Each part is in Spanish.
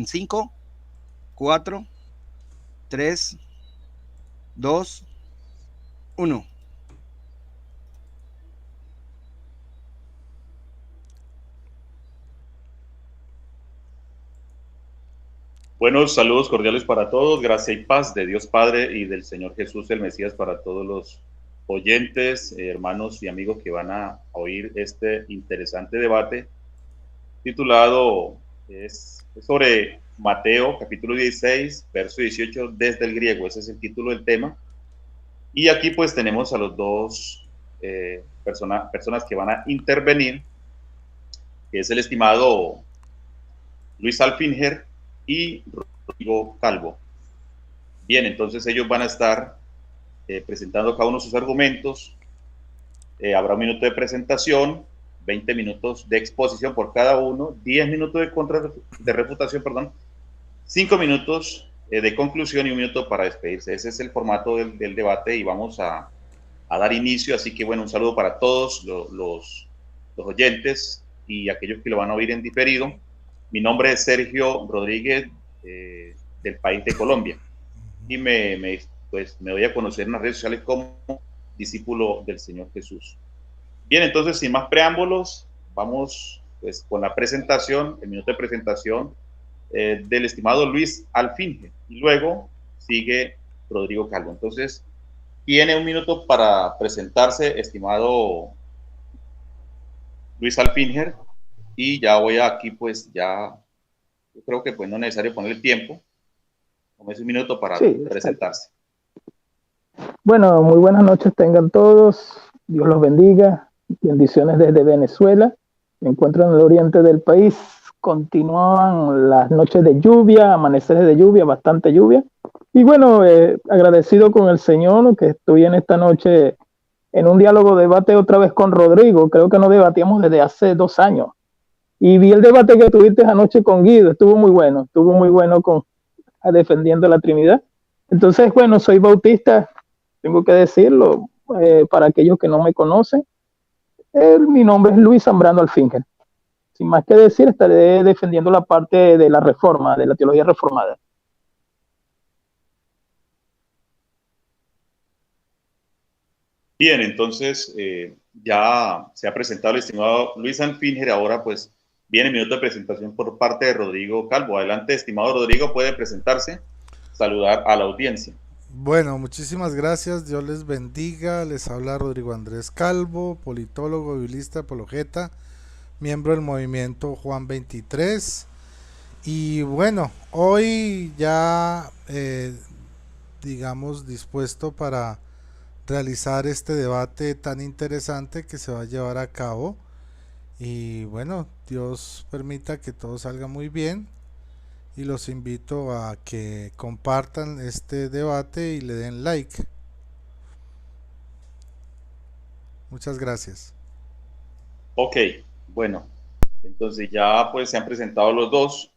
en 5, 4, 3, 2, 1. Buenos saludos cordiales para todos, gracia y paz de Dios Padre y del Señor Jesús el Mesías para todos los oyentes, hermanos y amigos que van a oír este interesante debate titulado es sobre Mateo capítulo 16, verso 18 desde el griego, ese es el título del tema. Y aquí pues tenemos a los dos personas que van a intervenir, que es el estimado Luis Alfinger y Rodrigo Calvo. Bien, entonces ellos van a estar presentando cada uno sus argumentos. Habrá un minuto de presentación, 20 minutos de exposición por cada uno, 10 minutos de refutación, 5 minutos de conclusión y un minuto para despedirse. Ese es el formato del debate y vamos a dar inicio. Así que bueno, un saludo para todos los oyentes y aquellos que lo van a oír en diferido. Mi nombre es Sergio Rodríguez, del país de Colombia, y me doy a conocer en las redes sociales como discípulo del Señor Jesús. Bien, entonces, sin más preámbulos, vamos pues con la presentación, el minuto de presentación del estimado Luis Alfinger, y luego sigue Rodrigo Calvo. Entonces, tiene un minuto para presentarse, estimado Luis Alfinger, y ya voy aquí, pues ya, yo creo que pues no es necesario poner el tiempo, como es un minuto para presentarse. Bueno, muy buenas noches tengan todos, Dios los bendiga, bendiciones desde Venezuela, me encuentro en el oriente del país, continúan las noches de lluvia, amaneceres de lluvia, bastante lluvia, y bueno, agradecido con el Señor que estoy en esta noche en un diálogo, debate otra vez con Rodrigo, creo que no debatíamos desde hace 2 años, y vi el debate que tuviste anoche con Guido, estuvo muy bueno defendiendo la Trinidad. Entonces, bueno, soy bautista, tengo que decirlo, para aquellos que no me conocen, mi nombre es Luis Zambrano Alfinger. Sin más que decir, estaré defendiendo la parte de la reforma, de la teología reformada. Bien, entonces ya se ha presentado el estimado Luis Alfinger, ahora pues viene el minuto de presentación por parte de Rodrigo Calvo. Adelante, estimado Rodrigo, puede presentarse, saludar a la audiencia. Bueno, muchísimas gracias, Dios les bendiga, les habla Rodrigo Andrés Calvo, politólogo, biblista, apologeta, miembro del movimiento Juan 23, y bueno, hoy ya digamos dispuesto para realizar este debate tan interesante que se va a llevar a cabo, y bueno, Dios permita que todo salga muy bien. Y los invito a que compartan este debate y le den like. Muchas gracias. Ok, bueno, entonces ya pues se han presentado los dos.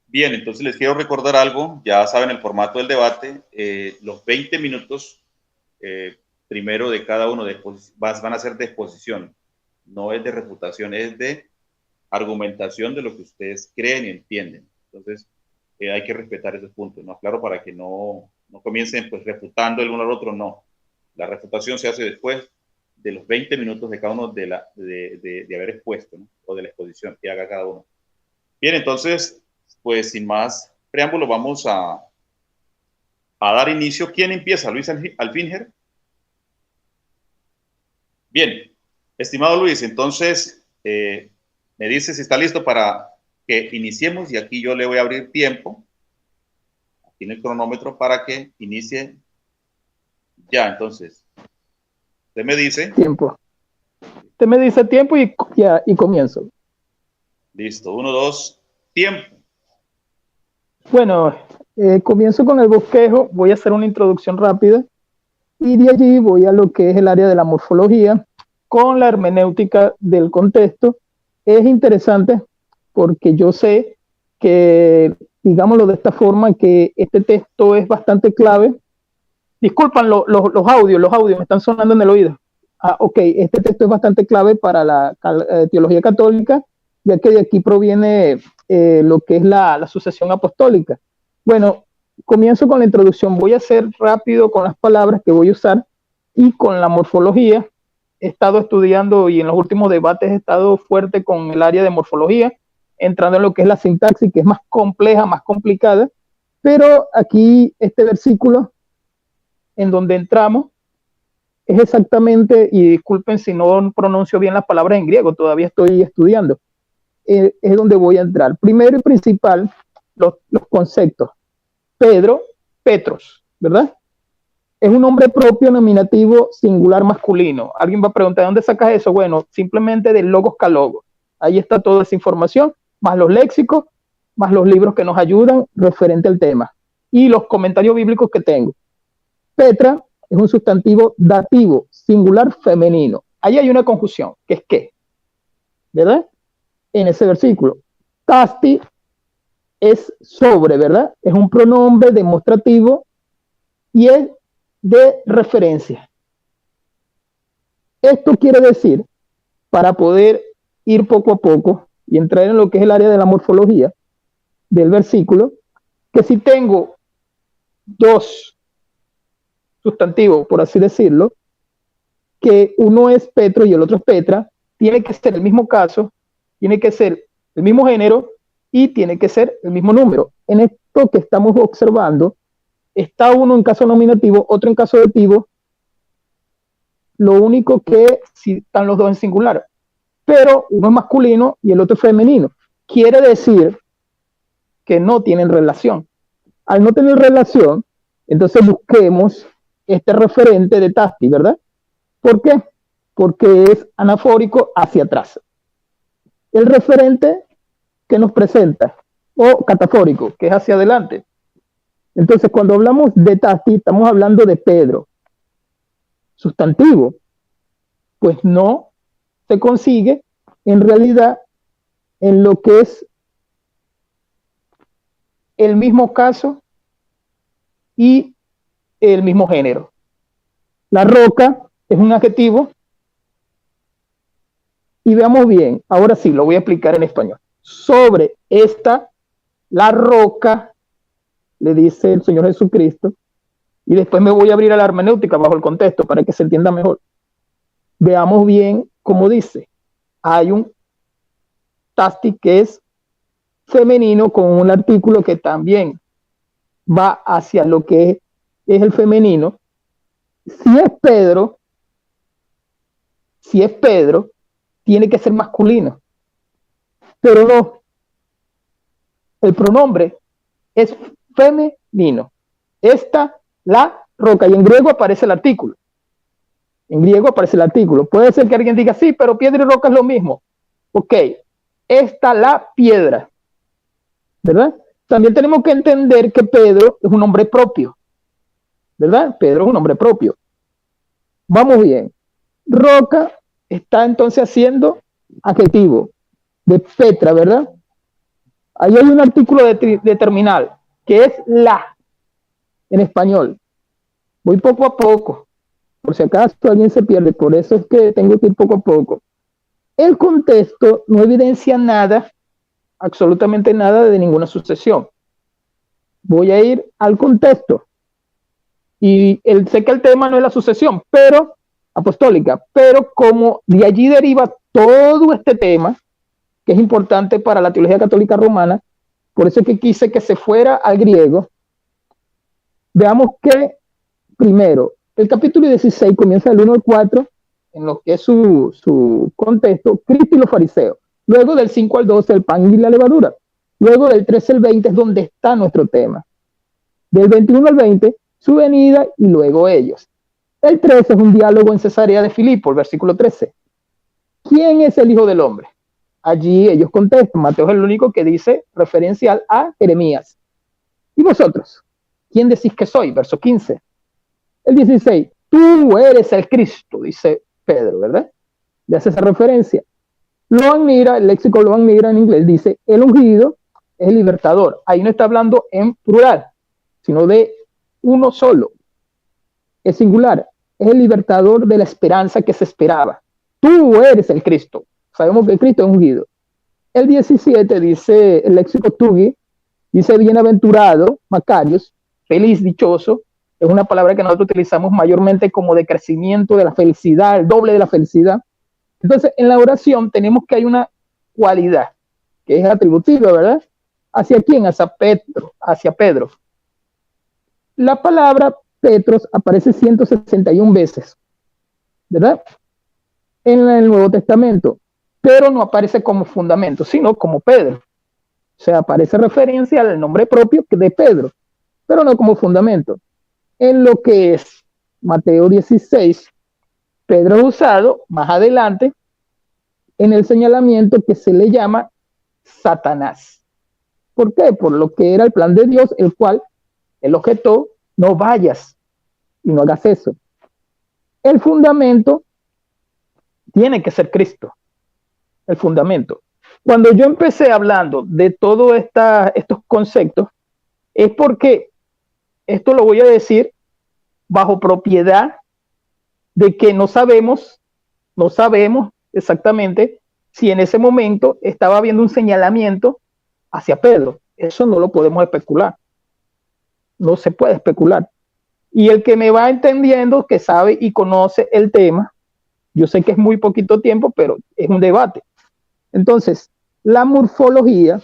Bien, entonces les quiero recordar algo, ya saben el formato del debate, los 20 minutos primero de cada uno van a ser de exposición, no es de refutación, es de argumentación de lo que ustedes creen y entienden. Entonces, hay que respetar esos puntos, ¿no? Claro, para que no comiencen pues refutando el uno al otro, no. La refutación se hace después de los 20 minutos de cada uno de haber expuesto, ¿no? O de la exposición que haga cada uno. Bien, entonces, pues sin más preámbulo, vamos a dar inicio. ¿Quién empieza? ¿Luis Alfinger? Bien, estimado Luis, entonces me dice si está listo para que iniciemos, y aquí yo le voy a abrir tiempo, aquí en el cronómetro, para que inicie ya. Entonces, usted me dice tiempo. Usted me dice tiempo y comienzo. Listo, 1, 2, tiempo. Bueno, comienzo con el bosquejo, voy a hacer una introducción rápida y de allí voy a lo que es el área de la morfología con la hermenéutica del contexto. Es interesante porque yo sé que, digámoslo de esta forma, que este texto es bastante clave. Disculpan los audios me están sonando en el oído. Ok, este texto es bastante clave para la teología católica ya que de aquí proviene lo que es la sucesión apostólica. Bueno, comienzo con la introducción. Voy a ser rápido con las palabras que voy a usar y con la morfología. He estado estudiando y en los últimos debates he estado fuerte con el área de morfología, entrando en lo que es la sintaxis, que es más compleja, más complicada, pero aquí este versículo en donde entramos es exactamente, y disculpen si no pronuncio bien las palabras en griego, todavía estoy estudiando, es donde voy a entrar. Primero y principal, los conceptos. Pedro, Petros, ¿verdad? Es un nombre propio nominativo singular masculino. Alguien va a preguntar, ¿de dónde sacas eso? Bueno, simplemente de logos calogos. Ahí está toda esa información, más los léxicos, más los libros que nos ayudan referente al tema. Y los comentarios bíblicos que tengo. Petra es un sustantivo dativo, singular femenino. Ahí hay una conjunción, que es qué, ¿verdad? En ese versículo. Tasti es sobre, ¿verdad? Es un pronombre demostrativo y es de referencia. Esto quiere decir, para poder ir poco a poco y entrar en lo que es el área de la morfología del versículo, que si tengo dos sustantivos, por así decirlo, que uno es Petro y el otro es Petra, tiene que ser el mismo caso, tiene que ser el mismo género y tiene que ser el mismo número. En esto que estamos observando, está uno en caso nominativo, otro en caso dativo, lo único que si están los dos en singular, pero uno es masculino y el otro es femenino. Quiere decir que no tienen relación. Al no tener relación, entonces busquemos este referente de Tasti, ¿verdad? ¿Por qué? Porque es anafórico hacia atrás. El referente que nos presenta, o catafórico, que es hacia adelante. Entonces, cuando hablamos de Tasti, estamos hablando de Pedro. Sustantivo, pues no se consigue en realidad en lo que es el mismo caso y el mismo género. La roca es un adjetivo y veamos bien, ahora sí, lo voy a explicar en español. Sobre esta, la roca, le dice el Señor Jesucristo, y después me voy a abrir a la hermenéutica bajo el contexto para que se entienda mejor. Veamos bien cómo dice. Hay un Tasti que es femenino con un artículo que también va hacia lo que es el femenino. Si es Pedro, tiene que ser masculino. Pero no. El pronombre es femenino. Esta, la roca, y en griego aparece el artículo. Puede ser que alguien diga, sí, pero piedra y roca es lo mismo. Ok, esta, la piedra, ¿verdad? También tenemos que entender que Pedro es un nombre propio, ¿verdad? Pedro es un nombre propio. Vamos bien. Roca está entonces haciendo adjetivo de Petra, ¿verdad? Ahí hay un artículo de terminal, que es la, en español. Voy poco a poco, por si acaso alguien se pierde, por eso es que tengo que ir poco a poco. El contexto no evidencia nada, absolutamente nada de ninguna sucesión. Voy a ir al contexto. Y sé que el tema no es la sucesión, pero apostólica, pero como de allí deriva todo este tema, que es importante para la teología católica romana, por eso es que quise que se fuera al griego. Veamos que, primero, el capítulo 16 comienza del 1 al 4, en lo que es su contexto, Cristo y los fariseos. Luego del 5 al 12, el pan y la levadura. Luego del 13 al 20 es donde está nuestro tema. Del 21 al 20, su venida y luego ellos. El 13 es un diálogo en Cesarea de Filipo, el versículo 13. ¿Quién es el Hijo del Hombre? Allí ellos contestan. Mateo es el único que dice referencial a Jeremías. ¿Y vosotros? ¿Quién decís que soy? Verso 15. El 16. Tú eres el Cristo, dice Pedro, ¿verdad? Le hace esa referencia. Loan Mira, el léxico Loan Mira en inglés dice, el ungido es el libertador. Ahí no está hablando en plural, sino de uno solo. Es singular. Es el libertador de la esperanza que se esperaba. Tú eres el Cristo. Sabemos que Cristo es ungido. El 17 dice, el léxico Tugui, dice bienaventurado, Macarios, feliz, dichoso. Es una palabra que nosotros utilizamos mayormente como de crecimiento de la felicidad, el doble de la felicidad. Entonces, en la oración tenemos que hay una cualidad que es atributiva, ¿verdad? ¿Hacia quién? Hacia Pedro. La palabra Petros aparece 161 veces, ¿verdad? En el Nuevo Testamento, pero no aparece como fundamento, sino como Pedro. O sea, aparece referencia al nombre propio de Pedro, pero no como fundamento. En lo que es Mateo 16, Pedro es usado más adelante en el señalamiento que se le llama Satanás. ¿Por qué? Por lo que era el plan de Dios, el cual él objetó, no vayas y no hagas eso. El fundamento tiene que ser Cristo. El fundamento. Cuando yo empecé hablando de todos estos conceptos, es porque esto lo voy a decir bajo propiedad de que no sabemos exactamente si en ese momento estaba habiendo un señalamiento hacia Pedro. Eso no lo podemos especular. No se puede especular. Y el que me va entendiendo, que sabe y conoce el tema, yo sé que es muy poquito tiempo, pero es un debate. Entonces, la morfología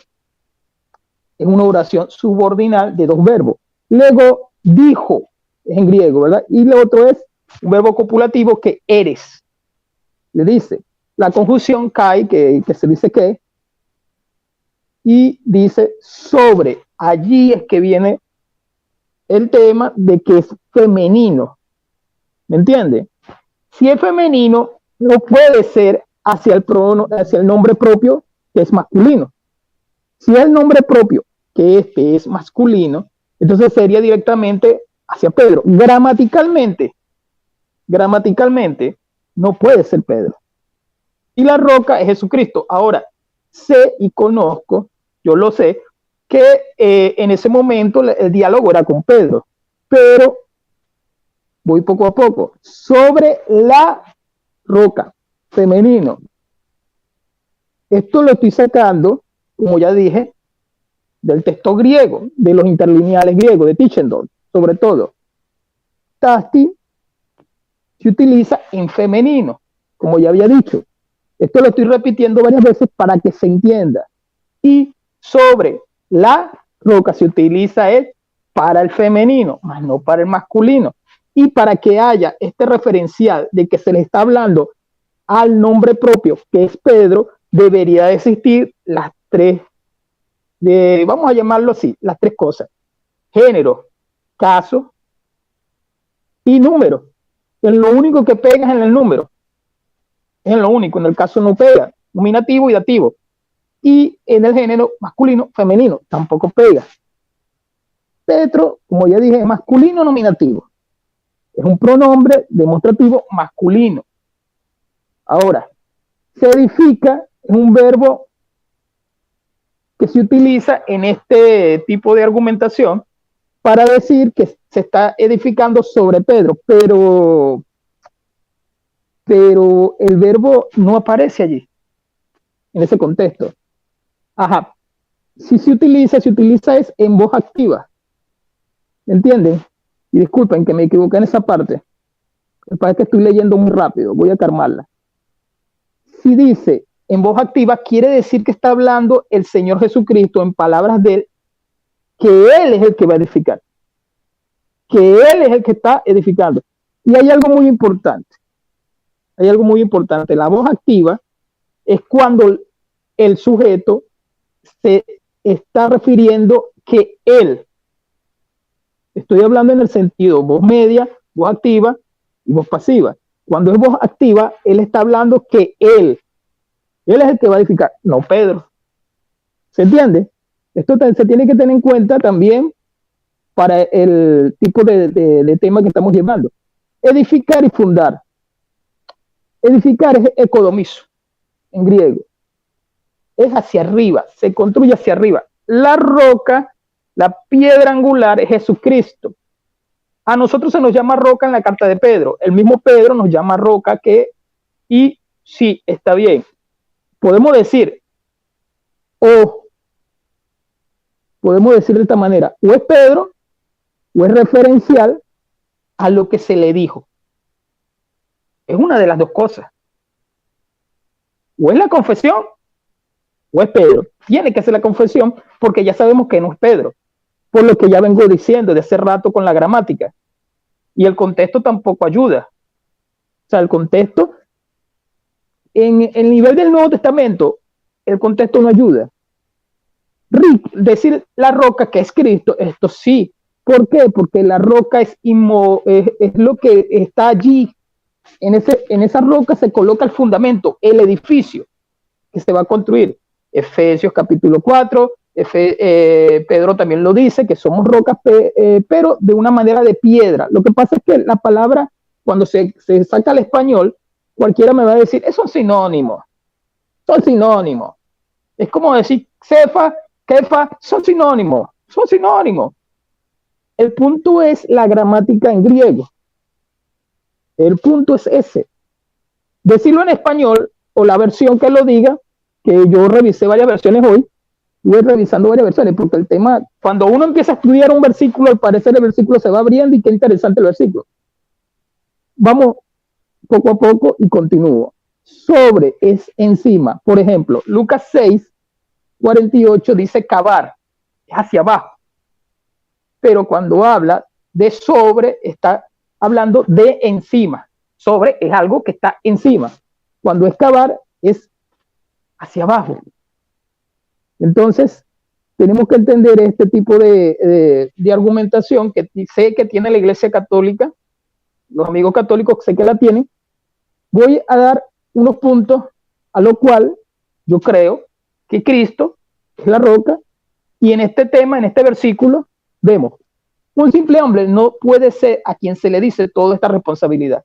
es una oración subordinal de dos verbos. Luego, dijo, es en griego, ¿verdad? Y lo otro es un verbo copulativo que eres. Le dice, la conjunción kai, que se dice que, y dice sobre. Allí es que viene el tema de que es femenino. ¿Me entiende? Si es femenino, no puede ser hacia el nombre propio, que es masculino. Si es el nombre propio, que es masculino, entonces sería directamente hacia Pedro. Gramaticalmente, no puede ser Pedro. Y la roca es Jesucristo. Ahora, sé y conozco, yo lo sé, que en ese momento el diálogo era con Pedro, pero voy poco a poco. Sobre la roca, femenino. Esto lo estoy sacando, como ya dije, del texto griego, de los interlineales griegos, de Tischendorf, sobre todo. Tasti se utiliza en femenino, como ya había dicho. Esto lo estoy repitiendo varias veces para que se entienda. Y sobre la roca se utiliza para el femenino, más no para el masculino. Y para que haya este referencial de que se le está hablando al nombre propio, que es Pedro, debería de existir las tres, vamos a llamarlo así, las tres cosas: género, caso y número. En lo único que pega es en el número. Es en lo único, en el caso no pega. Nominativo y dativo. Y en el género masculino, femenino, tampoco pega. Petro, como ya dije, es masculino nominativo. Es un pronombre demostrativo masculino. Ahora, se edifica es un verbo que se utiliza en este tipo de argumentación para decir que se está edificando sobre Pedro, pero el verbo no aparece allí, en ese contexto. Ajá. Si se utiliza es en voz activa. ¿Entienden? Y disculpen que me equivoqué en esa parte. Parece que estoy leyendo muy rápido. Voy a calmarla. Si dice en voz activa, quiere decir que está hablando el Señor Jesucristo en palabras de él, que él es el que va a edificar. Que él es el que está edificando. Y hay algo muy importante. La voz activa es cuando el sujeto se está refiriendo que él, estoy hablando en el sentido voz media, voz activa y voz pasiva. Cuando es voz activa, él está hablando que él es el que va a edificar, no Pedro. ¿Se entiende? Esto se tiene que tener en cuenta también para el tipo de tema que estamos llevando. Edificar y fundar. Edificar es ecodomiso en griego. Es hacia arriba, se construye hacia arriba. La roca, la piedra angular es Jesucristo. A nosotros se nos llama roca en la carta de Pedro. El mismo Pedro nos llama roca y sí, está bien. Podemos decir O podemos decir de esta manera, o es Pedro, o es referencial a lo que se le dijo. Es una de las dos cosas. O es la confesión, o es Pedro. Tiene que ser la confesión, porque ya sabemos que no es Pedro, por lo que ya vengo diciendo de hace rato con la gramática. Y el contexto tampoco ayuda. O sea, el contexto, en el nivel del Nuevo Testamento, el contexto no ayuda. Decir la roca que es Cristo, esto sí. ¿Por qué? Porque la roca es lo que está allí. En esa roca se coloca el fundamento, el edificio que se va a construir. Efesios capítulo 4, Pedro también lo dice, que somos rocas, pero de una manera de piedra. Lo que pasa es que la palabra, cuando se saca al español, cualquiera me va a decir, es un sinónimo. Son sinónimos. Es como decir Cefa, Kefa, son sinónimos. Son sinónimos. El punto es la gramática en griego. El punto es ese. Decirlo en español, o la versión que lo diga, que yo revisé varias versiones hoy, voy revisando varias versiones, porque el tema, cuando uno empieza a estudiar un versículo, al parecer el versículo se va abriendo y qué interesante el versículo. Vamos poco a poco y continúo. Sobre es encima. Por ejemplo, Lucas 6:48 dice cavar, es hacia abajo. Pero cuando habla de sobre, está hablando de encima. Sobre es algo que está encima. Cuando es cavar, es hacia abajo. Entonces, tenemos que entender este tipo de argumentación que sé que tiene la Iglesia Católica. Los amigos católicos sé que la tienen. Voy a dar unos puntos a lo cual yo creo que Cristo es la roca, y en este tema, en este versículo, vemos, un simple hombre no puede ser a quien se le dice toda esta responsabilidad,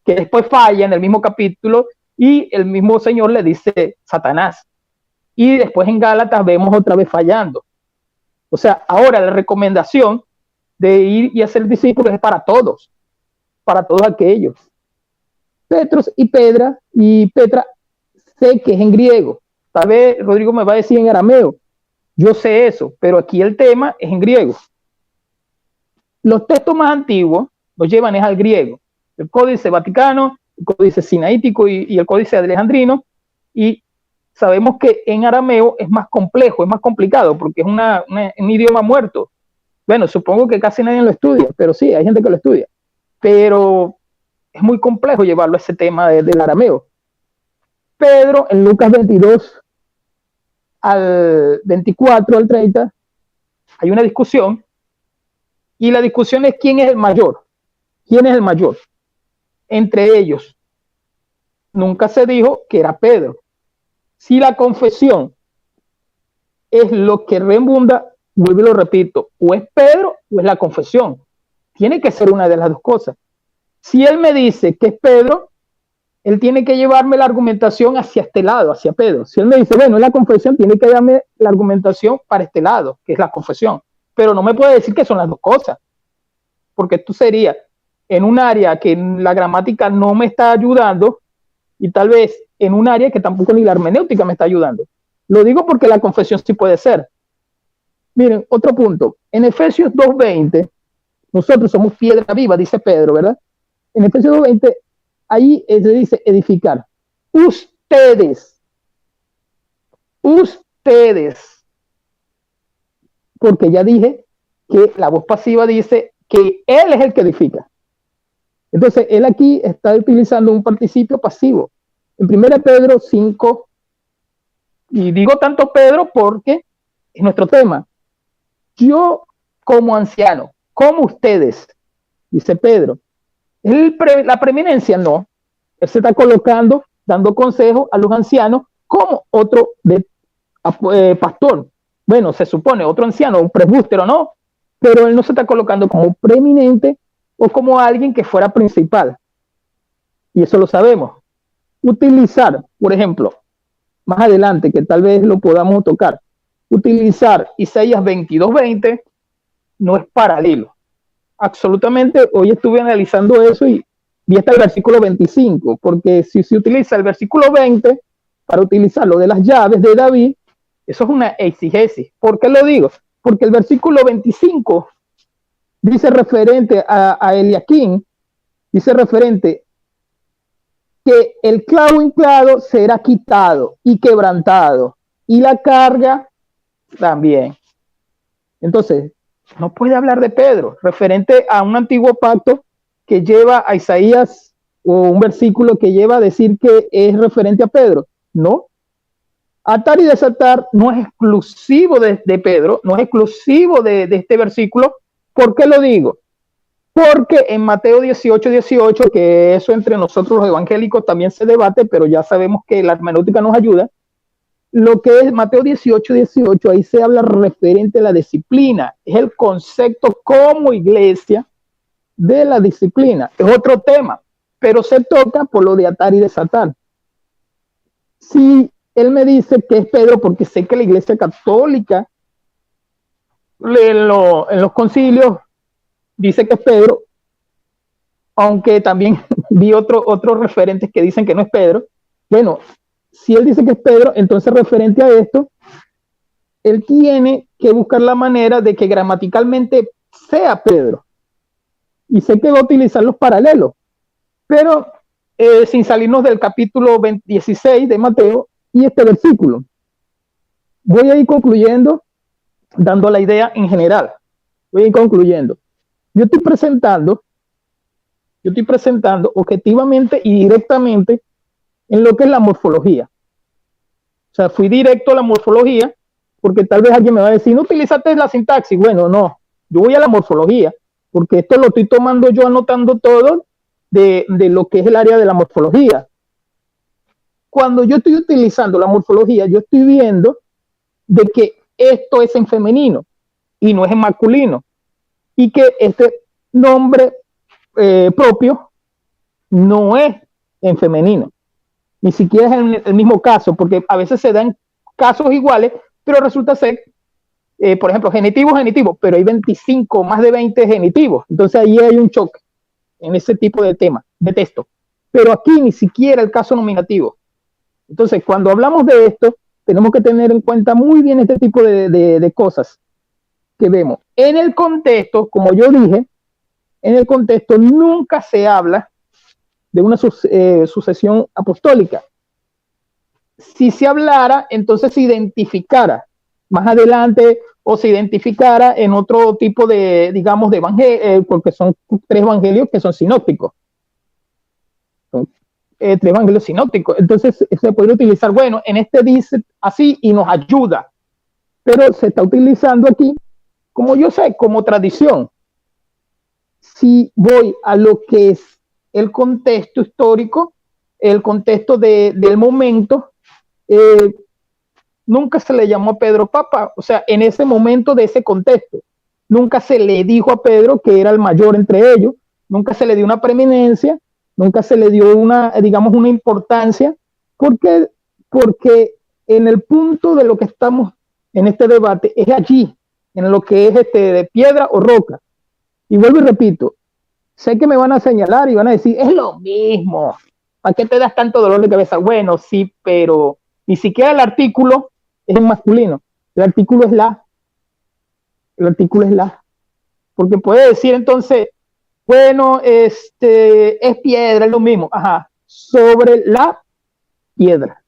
que después falla en el mismo capítulo y el mismo Señor le dice Satanás, y después en Gálatas vemos otra vez fallando. O sea, ahora la recomendación de ir y hacer discípulos es para todos aquellos. Petros y Petra sé que es en griego. Tal vez Rodrigo me va a decir en arameo. Yo sé eso, pero aquí el tema es en griego. Los textos más antiguos los llevan es al griego. El Códice Vaticano, el Códice Sinaítico y el Códice Alejandrino. Y sabemos que en arameo es más complejo, es más complicado, porque es un idioma muerto. Bueno, supongo que casi nadie lo estudia, pero sí, hay gente que lo estudia. Pero es muy complejo llevarlo a ese tema del arameo. Pedro, en Lucas 22 al 24 al 30, hay una discusión, y la discusión es quién es el mayor. ¿Quién es el mayor? Entre ellos, nunca se dijo que era Pedro. Si la confesión es lo que rebunda, vuelvo y lo repito, o es Pedro o es la confesión. Tiene que ser una de las dos cosas. Si él me dice que es Pedro, él tiene que llevarme la argumentación hacia este lado, hacia Pedro. Si él me dice, bueno, es la confesión, tiene que darme la argumentación para este lado, que es la confesión. Pero no me puede decir que son las dos cosas, porque esto sería en un área que la gramática no me está ayudando, y tal vez en un área que tampoco ni la hermenéutica me está ayudando. Lo digo porque la confesión sí puede ser. Miren, otro punto. En Efesios 2:20, nosotros somos piedra viva, dice Pedro, ¿verdad? En Efesios 2:20, ahí se dice edificar. Ustedes. Porque ya dije que la voz pasiva dice que él es el que edifica. Entonces, él aquí está utilizando un participio pasivo. En 1 Pedro 5, y digo tanto Pedro porque es nuestro tema. Yo como anciano, como ustedes, dice Pedro, la preeminencia no. Él se está colocando, dando consejos a los ancianos como otro pastor. Bueno, se supone otro anciano, un presbútero, no, pero él no se está colocando como preeminente o como alguien que fuera principal. Y eso lo sabemos. Utilizar, por ejemplo, más adelante, que tal vez lo podamos tocar, utilizar Isaías 22:20 no es paralelo. Absolutamente, hoy estuve analizando eso y vi hasta el versículo 25, porque si se utiliza el versículo 20 para utilizar lo de las llaves de David, Eso es una exegesis. ¿Por qué lo digo? Porque el versículo 25 dice referente a Eliaquín, dice referente que el clavo hincado será quitado y quebrantado, y la carga también. Entonces, no puede hablar de Pedro, referente a un antiguo pacto que lleva a Isaías, o un versículo que lleva a decir que es referente a Pedro. No. Atar y desatar no es exclusivo de Pedro, no es exclusivo de este versículo. ¿Por qué lo digo? Porque en Mateo 18:18, que eso entre nosotros los evangélicos también se debate, pero ya sabemos que la hermenéutica nos ayuda. Lo que es Mateo 18:18, ahí se habla referente a la disciplina. Es el concepto como iglesia de la disciplina. Es otro tema, pero se toca por lo de atar y desatar. Si él me dice que es Pedro, porque sé que la iglesia católica en los concilios dice que es Pedro, aunque también vi otros referentes que dicen que no es Pedro. Bueno, si él dice que es Pedro, entonces referente a esto, él tiene que buscar la manera de que gramaticalmente sea Pedro. Y sé que va a utilizar los paralelos, pero sin salirnos del capítulo 16 de Mateo y este versículo. Voy a ir concluyendo, dando la idea en general. Voy a ir concluyendo. Yo estoy presentando objetivamente y directamente en lo que es la morfología. O sea, fui directo a la morfología, porque tal vez alguien me va a decir, no utilizaste la sintaxis. Bueno, no, yo voy a la morfología, porque esto lo estoy tomando yo, anotando todo de lo que es el área de la morfología. Cuando yo estoy utilizando la morfología, yo estoy viendo de que esto es en femenino y no es en masculino, y que este nombre propio no es en femenino, ni siquiera es en el mismo caso, porque a veces se dan casos iguales, pero resulta ser, por ejemplo, genitivo, pero hay 25, más de 20 genitivos, entonces ahí hay un choque en ese tipo de tema, de texto, pero aquí ni siquiera el caso nominativo. Entonces, cuando hablamos de esto, tenemos que tener en cuenta muy bien este tipo de cosas que vemos. En el contexto, como yo dije, en el contexto nunca se habla de una sucesión apostólica. Si se hablara, entonces se identificara más adelante o se identificara en otro tipo de, digamos, de evangelio, porque son 3 evangelios que son sinópticos. Son 3 evangelios sinópticos. Entonces se puede utilizar, bueno, en este dice así y nos ayuda, pero se está utilizando aquí, como yo sé, como tradición. Si voy a lo que es el contexto histórico, el contexto del momento, nunca se le llamó a Pedro Papa, o sea, en ese momento de ese contexto, nunca se le dijo a Pedro que era el mayor entre ellos, nunca se le dio una preeminencia, nunca se le dio una, digamos, una importancia, porque en el punto de lo que estamos en este debate es allí, en lo que es de piedra o roca. Y vuelvo y repito, sé que me van a señalar y van a decir, es lo mismo, ¿para qué te das tanto dolor de cabeza? Bueno, sí, pero ni siquiera el artículo es en masculino, el artículo es la. Porque puede decir entonces, bueno, es piedra, es lo mismo, ajá, sobre la piedra.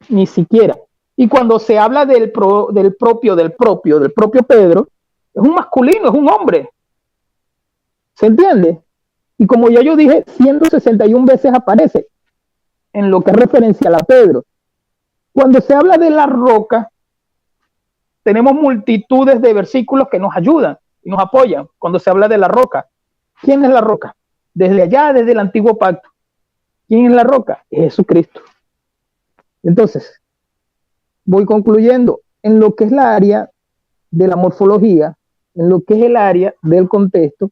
Ni siquiera. Y cuando se habla del propio Pedro, es un masculino, es un hombre. ¿Se entiende? Y como ya yo dije, 161 veces aparece en lo que es referencia a la Pedro. Cuando se habla de la roca, tenemos multitudes de versículos que nos ayudan y nos apoyan cuando se habla de la roca. ¿Quién es la roca? Desde allá, desde el antiguo pacto. ¿Quién es la roca? Es Jesucristo. Entonces, voy concluyendo en lo que es la área de la morfología, en lo que es el área del contexto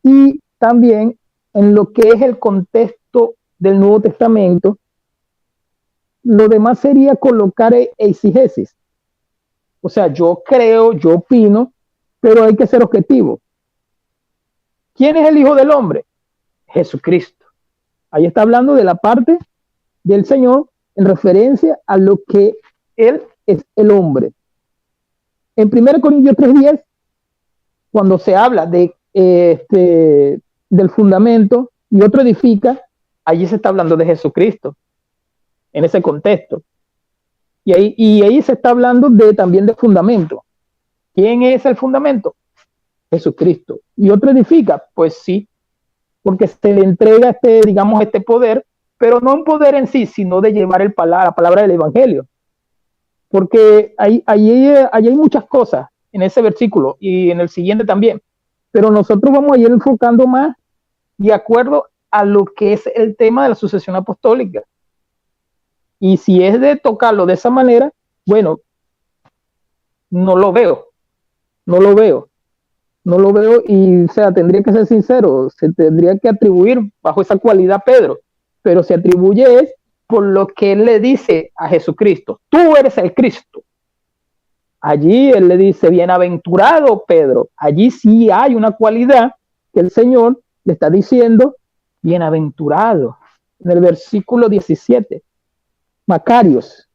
y también en lo que es el contexto del Nuevo Testamento. Lo demás sería colocar exegesis. O sea, yo creo, yo opino, pero hay que ser objetivo. ¿Quién es el Hijo del Hombre? Jesucristo. Ahí está hablando de la parte del Señor en referencia a lo que Él es el hombre. En 1 Corintios 3:10, cuando se habla del fundamento y otro edifica, allí se está hablando de Jesucristo, en ese contexto. Y ahí se está hablando también de fundamento. ¿Quién es el fundamento? Jesucristo. ¿Y otro edifica? Pues sí, porque se le entrega este poder, pero no un poder en sí, sino de llevar la palabra del evangelio. Porque ahí hay muchas cosas en ese versículo y en el siguiente también, pero nosotros vamos a ir enfocando más de acuerdo a lo que es el tema de la sucesión apostólica. Y si es de tocarlo de esa manera, bueno, no lo veo y, o sea, tendría que ser sincero, se tendría que atribuir bajo esa cualidad Pedro, pero se atribuye es por lo que él le dice a Jesucristo: tú eres el Cristo. Allí él le dice: bienaventurado Pedro. Allí sí hay una cualidad que el Señor le está diciendo: bienaventurado. En el versículo 17, Macarios.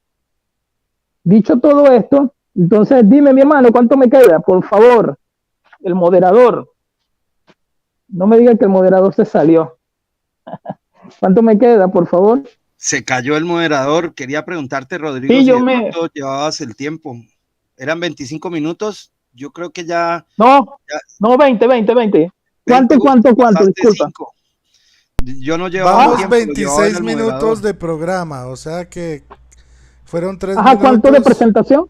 Dicho todo esto, entonces dime, mi hermano, ¿cuánto me queda? Por favor, el moderador. No me digan que el moderador se salió. ¿Cuánto me queda, por favor? Se cayó el moderador. Quería preguntarte, Rodrigo, Sí, si cuánto llevabas el tiempo. ¿Eran 25 minutos? Yo creo que ya... No, 20. ¿Cuánto? Disculpa. 5. Yo no llevaba Vamos tiempo, 26 minutos de programa, o sea que fueron 3 minutos. ¿Cuánto de presentación?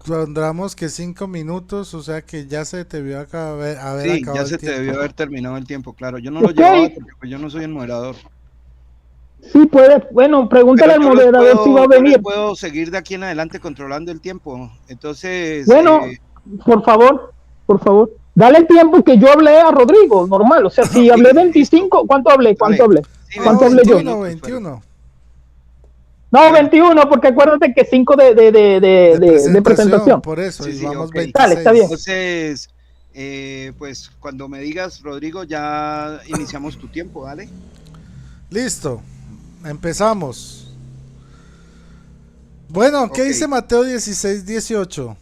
Pondremos que 5 minutos, o sea que ya se te debió haber acabado el tiempo. Sí, ya se te debió haber terminado el tiempo, claro. Yo no lo llevaba porque pues yo no soy el moderador. Sí, puede. Bueno, pregúntale al moderador si va a venir. Yo puedo seguir de aquí en adelante controlando el tiempo. Entonces... Bueno, por favor. Dale el tiempo que yo hablé a Rodrigo, normal. O sea, si hablé 25, ¿cuánto hablé? Sí, ¿Cuánto hablé yo? 21. No, 21, porque acuérdate que 5 de presentación. Por eso, sí, vamos okay. 26. Dale, está bien. Entonces, pues cuando me digas, Rodrigo, ya iniciamos tu tiempo, ¿vale? Listo, empezamos. Bueno, ¿qué dice Mateo 16:18?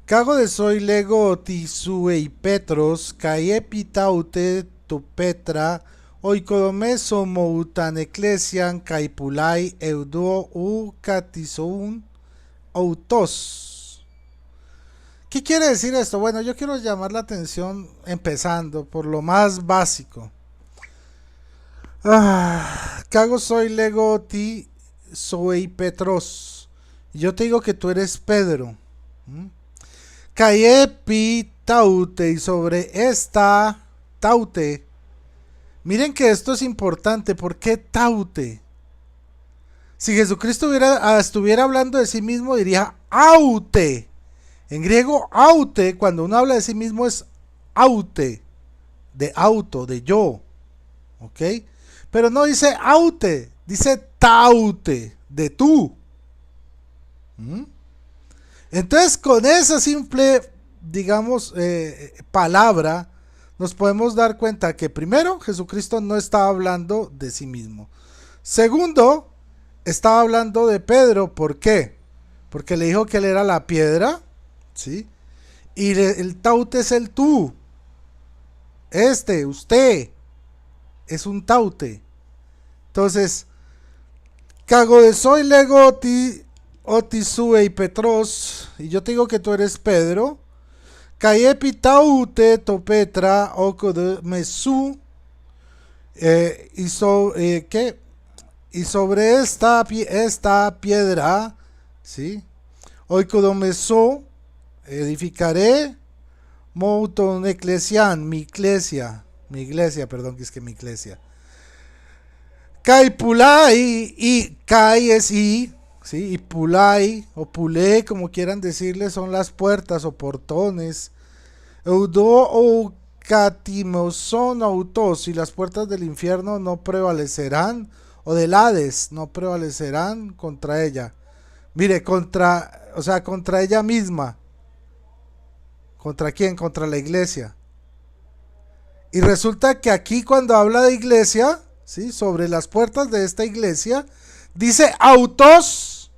Cago de soy lego tisue Petros, caepitaute tu Petra, oikodomeso moutan ecclesian caipulai eudo u catizoun autos. ¿Qué quiere decir esto? Bueno, yo quiero llamar la atención empezando por lo más básico. Cago soy lego ti soy Petros. Yo te digo que tú eres Pedro. Caepi taute, y sobre esta taute. Miren que esto es importante. ¿Por qué taute? Si Jesucristo estuviera hablando de sí mismo, diría aute. En griego, aute, cuando uno habla de sí mismo, es aute, de auto, de yo. ¿Ok? Pero no dice aute, dice taute, de tú. Entonces, con esa simple, digamos, palabra, nos podemos dar cuenta que primero, Jesucristo no estaba hablando de sí mismo. Segundo, estaba hablando de Pedro. ¿Por qué? Porque le dijo que él era la piedra, ¿sí? Y el taute es el tú. Usted, es un taute. Entonces, cago de soy lego ti otisue y Petros, y yo te digo que tú eres Pedro. Caepi taute to Petra oco de mesú, y sobre esta piedra, ¿sí? Oikodomeso, edificaré mouton ecclesian, mi iglesia, perdón, que es que mi iglesia. Caipulai, y Kai es y, ¿sí? Y Pulai o Pulé, como quieran decirle, son las puertas o portones. Eudo o Catimoson autos, y las puertas del infierno no prevalecerán, o del Hades no prevalecerán contra ella. Mire, contra ella misma. ¿Contra quién? Contra la iglesia. Y resulta que aquí, cuando habla de iglesia, ¿sí? Sobre las puertas de esta iglesia, dice autos.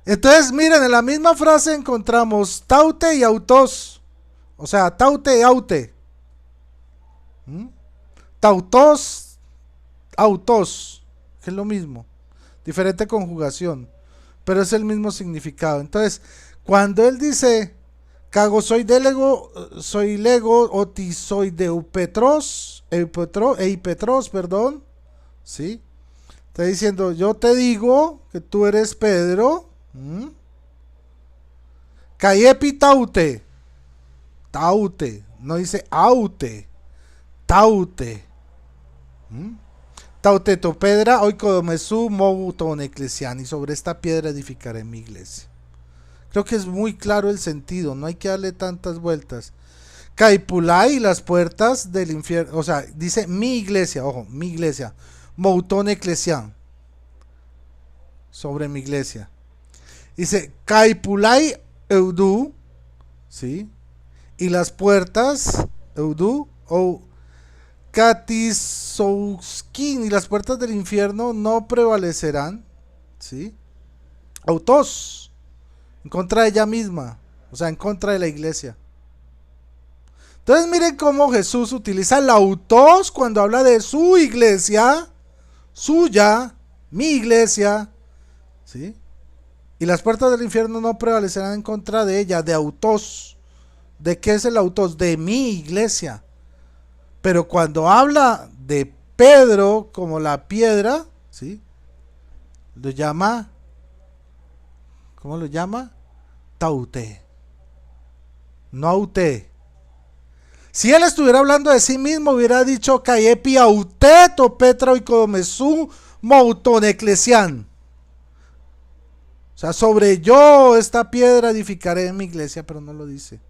Entonces, miren, en la misma frase encontramos taute y autos. O sea, taute y aute. Tautos, autos, que es lo mismo. Diferente conjugación, pero es el mismo significado. Entonces, cuando él dice, cago soy lego, oti soy de eipetros, perdón, ¿sí? Está diciendo, yo te digo que tú eres Pedro. Cayepi taute, no dice aute, taute. Tauteto pedra, oikodomesu mouton eclesiani, sobre esta piedra edificaré mi iglesia. Creo que es muy claro el sentido, no hay que darle tantas vueltas. Caipulai, las puertas del infierno, o sea, dice mi iglesia, ojo, mi iglesia, mouton eclesian, sobre mi iglesia. Dice Caipulai eudu, ¿sí? Y las puertas, eudu, o Katisouskin, y las puertas del infierno no prevalecerán, ¿sí? Autos, en contra de ella misma, o sea, en contra de la iglesia. Entonces miren cómo Jesús utiliza el autos cuando habla de su iglesia, suya, mi iglesia, ¿sí? Y las puertas del infierno no prevalecerán en contra de ella, de autos. ¿De qué es el autos? De mi iglesia. Pero cuando habla de Pedro como la piedra, ¿sí? Lo llama, ¿cómo lo llama? Taute, no aute. Si él estuviera hablando de sí mismo, hubiera dicho Cayepi auteto Petra y Codomesu mouton eclesian. O sea, sobre yo esta piedra edificaré en mi iglesia, pero no lo dice.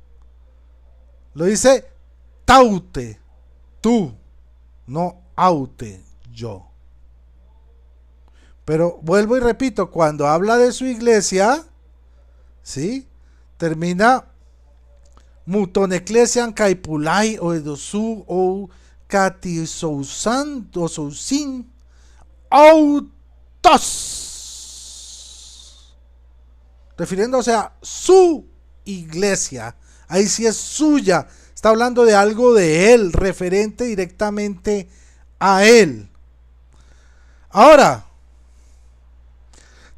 Lo dice taute, tú, no aute, yo. Pero vuelvo y repito, cuando habla de su iglesia, ¿sí? Termina muton eclesian caipulai o edosu o catisousan o sousin autos. Refiriéndose a su iglesia. Ahí sí es suya. Está hablando de algo de él, referente directamente a él. Ahora,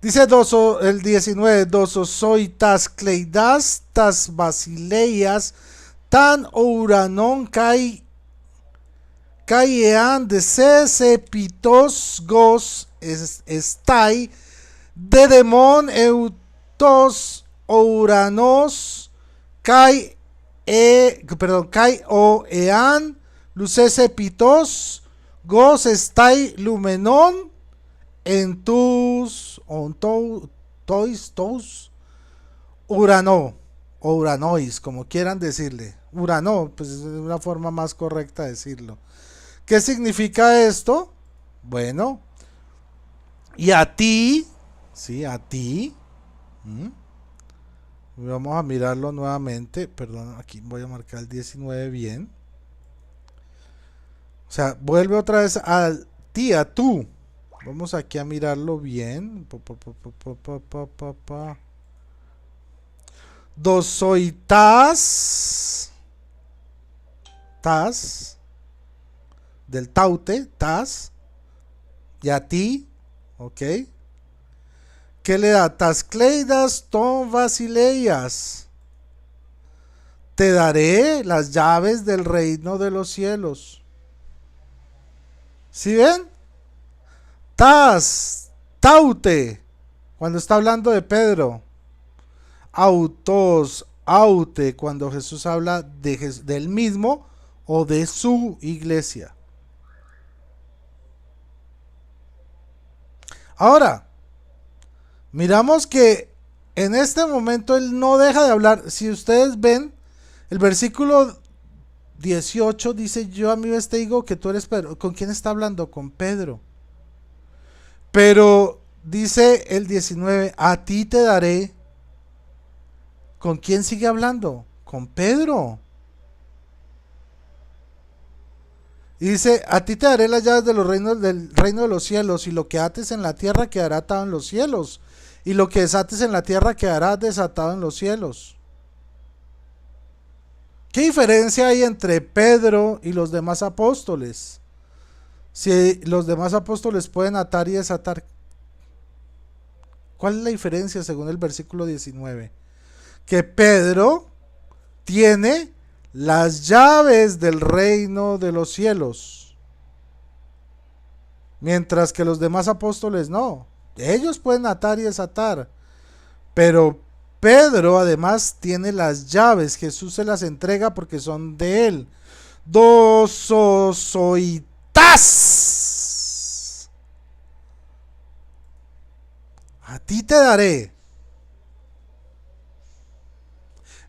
dice el 19, soy tas cleidas, tas basileias, tan ouranon caiean de pitos gos estai, de demon eutos ouranos, kai o ean, lucese pitos, gos estai lumenon, en tus tois urano o uranois, como quieran decirle. Urano, pues es una forma más correcta de decirlo. ¿Qué significa esto? Bueno, y a ti, sí, a ti. Vamos a mirarlo nuevamente. Perdón, aquí voy a marcar el 19 bien. O sea, vuelve otra vez a ti, a tú. Vamos aquí a mirarlo bien. Dos soy tas del taute, tas, y a ti, ok. ¿Qué le da? Tas cleidas ton basileias. Te daré las llaves del reino de los cielos. ¿Sí ven? Tas, taute, cuando está hablando de Pedro. Autos, aute, cuando Jesús habla del mismo o de su iglesia. Ahora, miramos que en este momento él no deja de hablar. Si ustedes ven, el versículo 18 dice, yo a mí te digo que tú eres Pedro. ¿Con quién está hablando? Con Pedro. Pero dice el 19, a ti te daré. ¿Con quién sigue hablando? Con Pedro. Y dice, a ti te daré las llaves de los reinos del reino de los cielos, y lo que ates en la tierra quedará atado en los cielos, y lo que desates en la tierra quedará desatado en los cielos. ¿Qué diferencia hay entre Pedro y los demás apóstoles? Si los demás apóstoles pueden atar y desatar, ¿cuál es la diferencia según el versículo 19? Que Pedro tiene las llaves del reino de los cielos, mientras que los demás apóstoles no. Ellos pueden atar y desatar, pero Pedro además tiene las llaves. Jesús se las entrega porque son de él. Dososoitas. A ti te daré.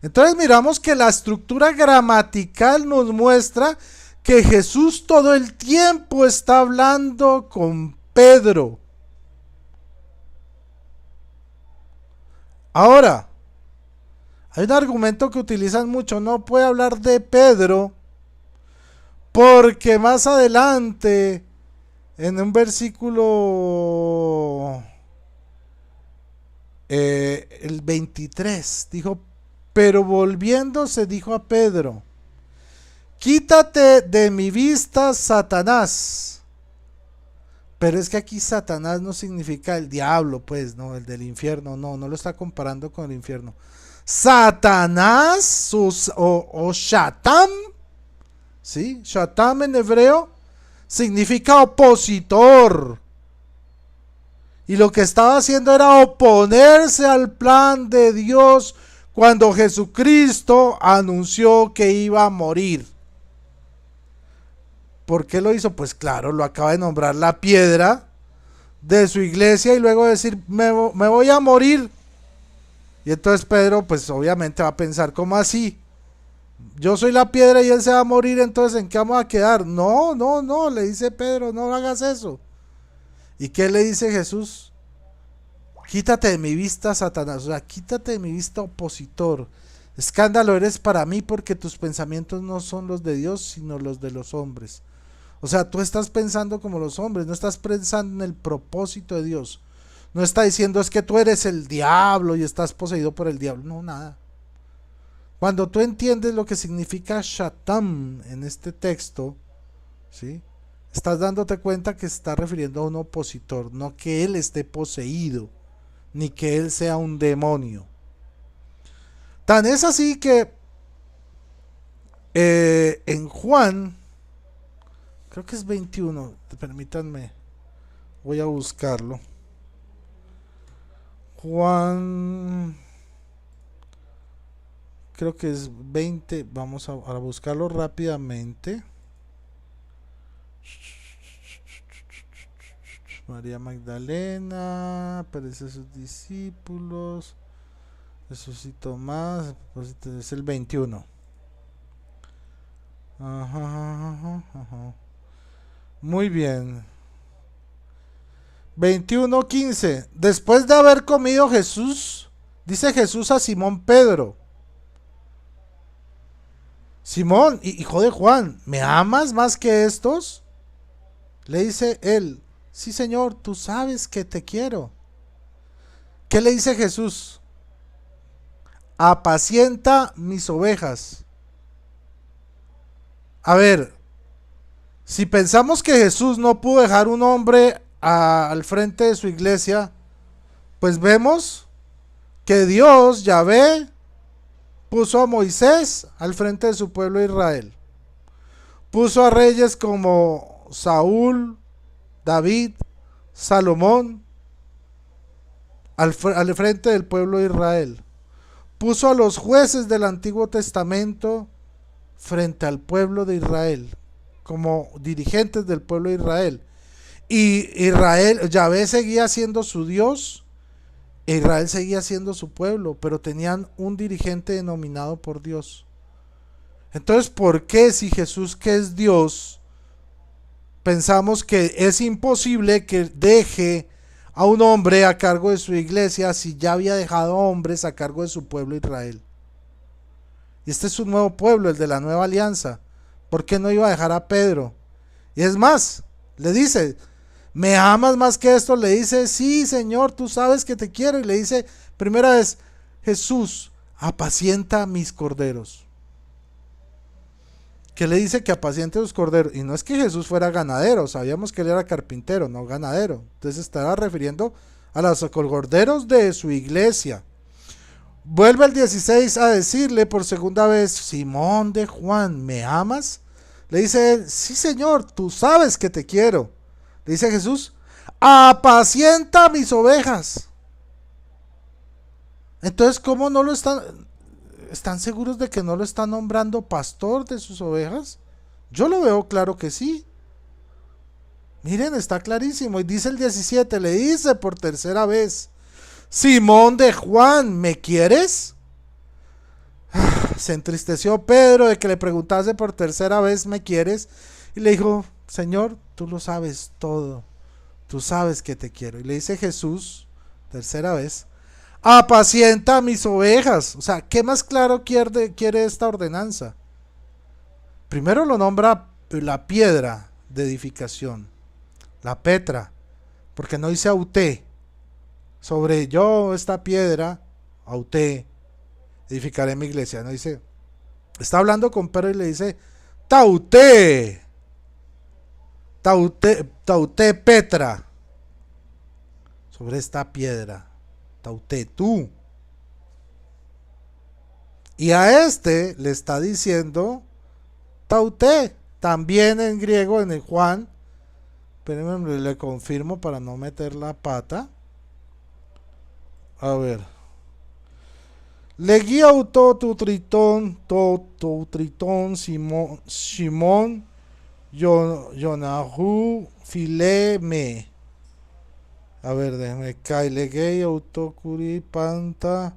Entonces miramos que la estructura gramatical nos muestra que Jesús todo el tiempo está hablando con Pedro. Ahora, hay un argumento que utilizan mucho, no puede hablar de Pedro, porque más adelante, en un versículo el 23, dijo, pero volviéndose dijo a Pedro, quítate de mi vista, Satanás. Pero es que aquí Satanás no significa el diablo, pues, no, el del infierno, no lo está comparando con el infierno. Satanás o Shatam, ¿sí? Shatam en hebreo significa opositor. Y lo que estaba haciendo era oponerse al plan de Dios cuando Jesucristo anunció que iba a morir. ¿Por qué lo hizo? Pues claro, lo acaba de nombrar la piedra de su iglesia y luego decir, me voy a morir. Y entonces Pedro, pues obviamente va a pensar, ¿cómo así? Yo soy la piedra y él se va a morir, entonces ¿en qué vamos a quedar? No, le dice Pedro, no hagas eso. ¿Y qué le dice Jesús? Quítate de mi vista, Satanás, o sea, quítate de mi vista, opositor. Escándalo eres para mí porque tus pensamientos no son los de Dios, sino los de los hombres. O sea, tú estás pensando como los hombres, no estás pensando en el propósito de Dios. No está diciendo es que tú eres el diablo y estás poseído por el diablo. No, nada. Cuando tú entiendes lo que significa Shatam en este texto, ¿sí? Estás dándote cuenta que se está refiriendo a un opositor, no que él esté poseído, ni que él sea un demonio. Tan es así que en Juan, creo que es 21, permítanme, voy a buscarlo. Juan, creo que es 20, vamos a buscarlo rápidamente. María Magdalena, aparece a sus discípulos, Jesús y Tomás, es el 21. Ajá. Muy bien. 21:15. Después de haber comido Jesús, dice Jesús a Simón Pedro: Simón, hijo de Juan, ¿me amas más que estos? Le dice él: sí, Señor, tú sabes que te quiero. ¿Qué le dice Jesús? Apacienta mis ovejas. A ver, si pensamos que Jesús no pudo dejar un hombre al frente de su iglesia, pues vemos que Dios, Yahvé, puso a Moisés al frente de su pueblo Israel. Puso a reyes como Saúl, David, Salomón al frente del pueblo de Israel. Puso a los jueces del Antiguo Testamento frente al pueblo de Israel, como dirigentes del pueblo de Israel. Y Israel, Yahvé seguía siendo su Dios, e Israel seguía siendo su pueblo, pero tenían un dirigente denominado por Dios. Entonces, ¿por qué si Jesús, que es Dios, pensamos que es imposible que deje a un hombre a cargo de su iglesia si ya había dejado hombres a cargo de su pueblo Israel? Y este es un nuevo pueblo, el de la nueva alianza. ¿Por qué no iba a dejar a Pedro? Y es más, le dice, ¿me amas más que esto? Le dice, sí, Señor, tú sabes que te quiero. Y le dice, primera vez, Jesús, apacienta mis corderos. Que le dice que apaciente los corderos. Y no es que Jesús fuera ganadero, sabíamos que él era carpintero, no ganadero. Entonces estará refiriendo a los corderos de su iglesia. Vuelve el 16 a decirle por segunda vez, Simón de Juan, ¿me amas? Le dice él, sí, Señor, tú sabes que te quiero. Le dice Jesús, apacienta mis ovejas. Entonces, ¿cómo no lo están seguros de que no lo está nombrando pastor de sus ovejas? Yo lo veo claro que sí. Miren, está clarísimo. Y dice el 17, le dice por tercera vez, Simón de Juan, ¿me quieres? Se entristeció Pedro de que le preguntase por tercera vez, ¿me quieres? Y le dijo, Señor, tú lo sabes todo. Tú sabes que te quiero. Y le dice Jesús, tercera vez, apacienta mis ovejas. O sea, ¿qué más claro quiere esta ordenanza? Primero lo nombra la piedra de edificación, la Petra, porque no dice auté. Sobre yo esta piedra, auté, edificaré mi iglesia. No dice, está hablando con Pedro y le dice, tauté, tauté Petra, sobre esta piedra, tauté tú. Y a este le está diciendo tauté, también en griego, en el Juan, pero le confirmo para no meter la pata. A ver. Legui auto tu tritón, Simón, Yonahu, Fileme. A ver, déjame caer. Legui auto curi panta,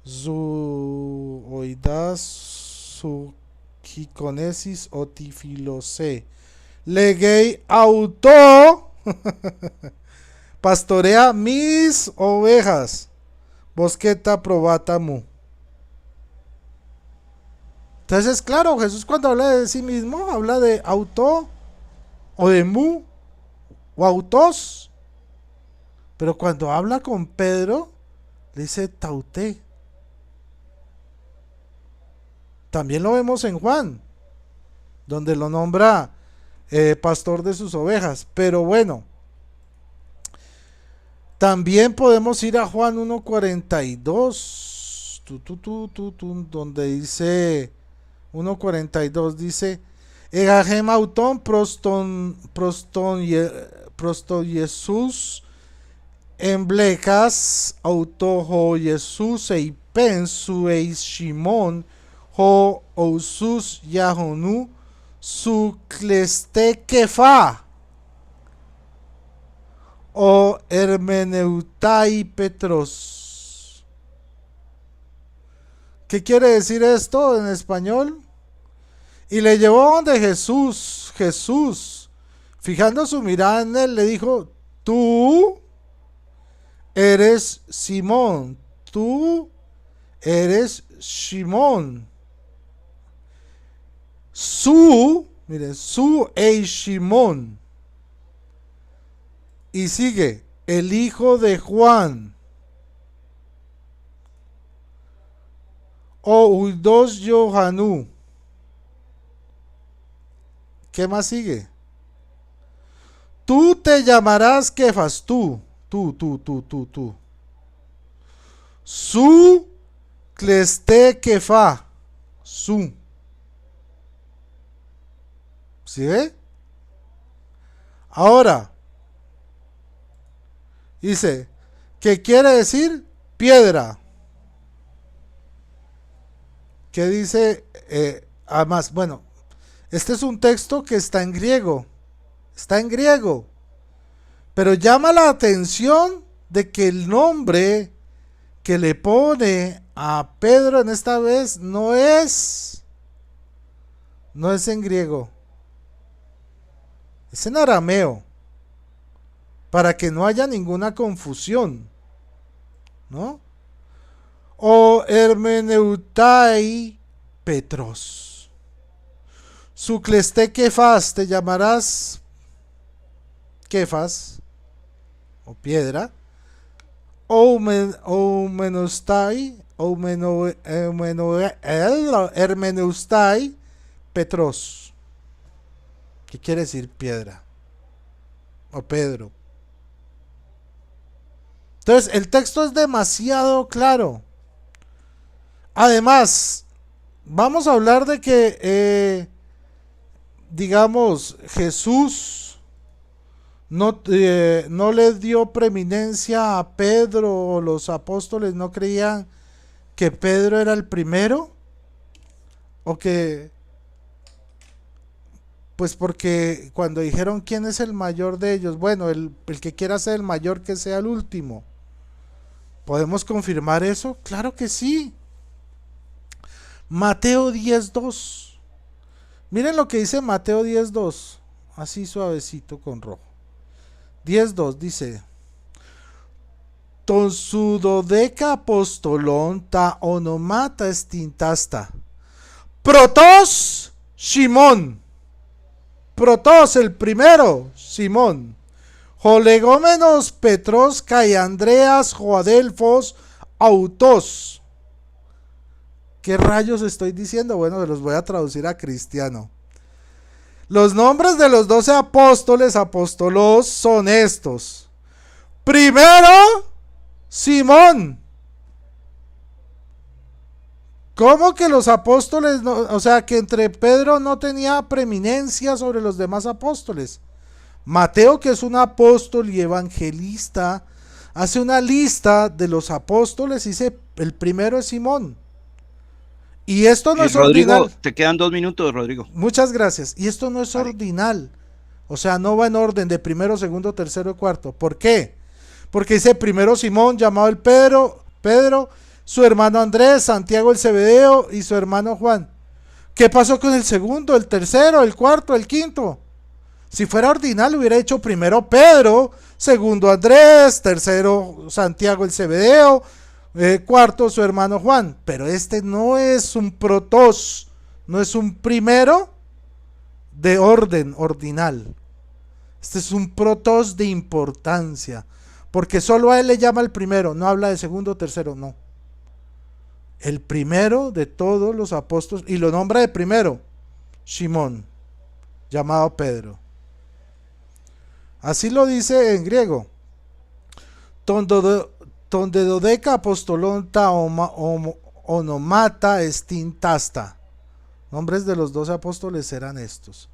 zu oidas, su kikonesis otifilose. Legui auto, pastorea mis ovejas. Bosqueta probata mu. Entonces, claro, Jesús cuando habla de sí mismo, habla de auto, o de mu, o autos. Pero cuando habla con Pedro, le dice tauté. También lo vemos en Juan, donde lo nombra pastor de sus ovejas. Pero bueno, también podemos ir a Juan 1:42, donde dice 1:42 dice Egahem auton proston Jesús emblecas autoho Jesús eipen su eis Shimon ho ousus Yahonu su cleste kefa o hermeneutai Petros. ¿Qué quiere decir esto en español? Y le llevó donde Jesús, fijando su mirada en él, le dijo, tú eres Simón, tú eres Shimón. Mire, su es Shimón. Y sigue, el hijo de Juan. O Uidos Yohanú. ¿Qué más sigue? Tú te llamarás Kefas, tú. Su cleste Kefa. Su. ¿Sí ve? Ahora. Dice, ¿qué quiere decir? Piedra. ¿Qué dice? Además, bueno, este es un texto que está en griego. Está en griego. Pero llama la atención de que el nombre que le pone a Pedro en esta vez no es en griego. Es en arameo. Para que no haya ninguna confusión, ¿no? O hermeneutai Petros. Suclesté Kefas, te llamarás Kefas o piedra. Oumenostai, Hermeneustai, Petros. ¿Qué quiere decir piedra? O Pedro. Entonces, el texto es demasiado claro. Además, vamos a hablar de que, digamos, Jesús no le dio preeminencia a Pedro, o los apóstoles no creían que Pedro era el primero, o que, pues porque cuando dijeron quién es el mayor de ellos, bueno, el que quiera ser el mayor que sea el último. ¿Podemos confirmar eso? Claro que sí. Mateo 10:2. Miren lo que dice Mateo 10:2, así suavecito con rojo. 10:2 dice: Ton su dodeca apostolon ta onomata estintasta. Protos Simón. Protos el primero, Simón. Jolegómenos Petros Kai Andreas Joadelfos Autos. ¿Qué rayos estoy diciendo? Bueno, se los voy a traducir a cristiano. Los nombres de los 12 apóstoles, apóstolos, son estos. Primero, Simón. ¿Cómo que los apóstoles, no, o sea, que entre Pedro no tenía preeminencia sobre los demás apóstoles? Mateo, que es un apóstol y evangelista, hace una lista de los apóstoles y dice, el primero es Simón. Y esto no es Rodrigo, ordinal. te quedan 2 minutos, Rodrigo. Muchas gracias. Y esto no es ordinal. O sea, no va en orden de primero, segundo, tercero y cuarto. ¿Por qué? Porque dice primero Simón, llamado el Pedro, su hermano Andrés, Santiago el Zebedeo y su hermano Juan. ¿Qué pasó con el segundo, el tercero, el cuarto, el quinto? Si fuera ordinal hubiera hecho primero Pedro, segundo Andrés, tercero Santiago el Zebedeo, cuarto su hermano Juan. Pero este no es un protos, no es un primero de orden ordinal. Este es un protos de importancia, porque solo a él le llama el primero, no habla de segundo, tercero, no. El primero de todos los apóstoles, y lo nombra de primero, Simón, llamado Pedro. Así lo dice en griego. Donde dodeca apostolon ta onomata estintasta. Nombres de los 12 apóstoles eran estos.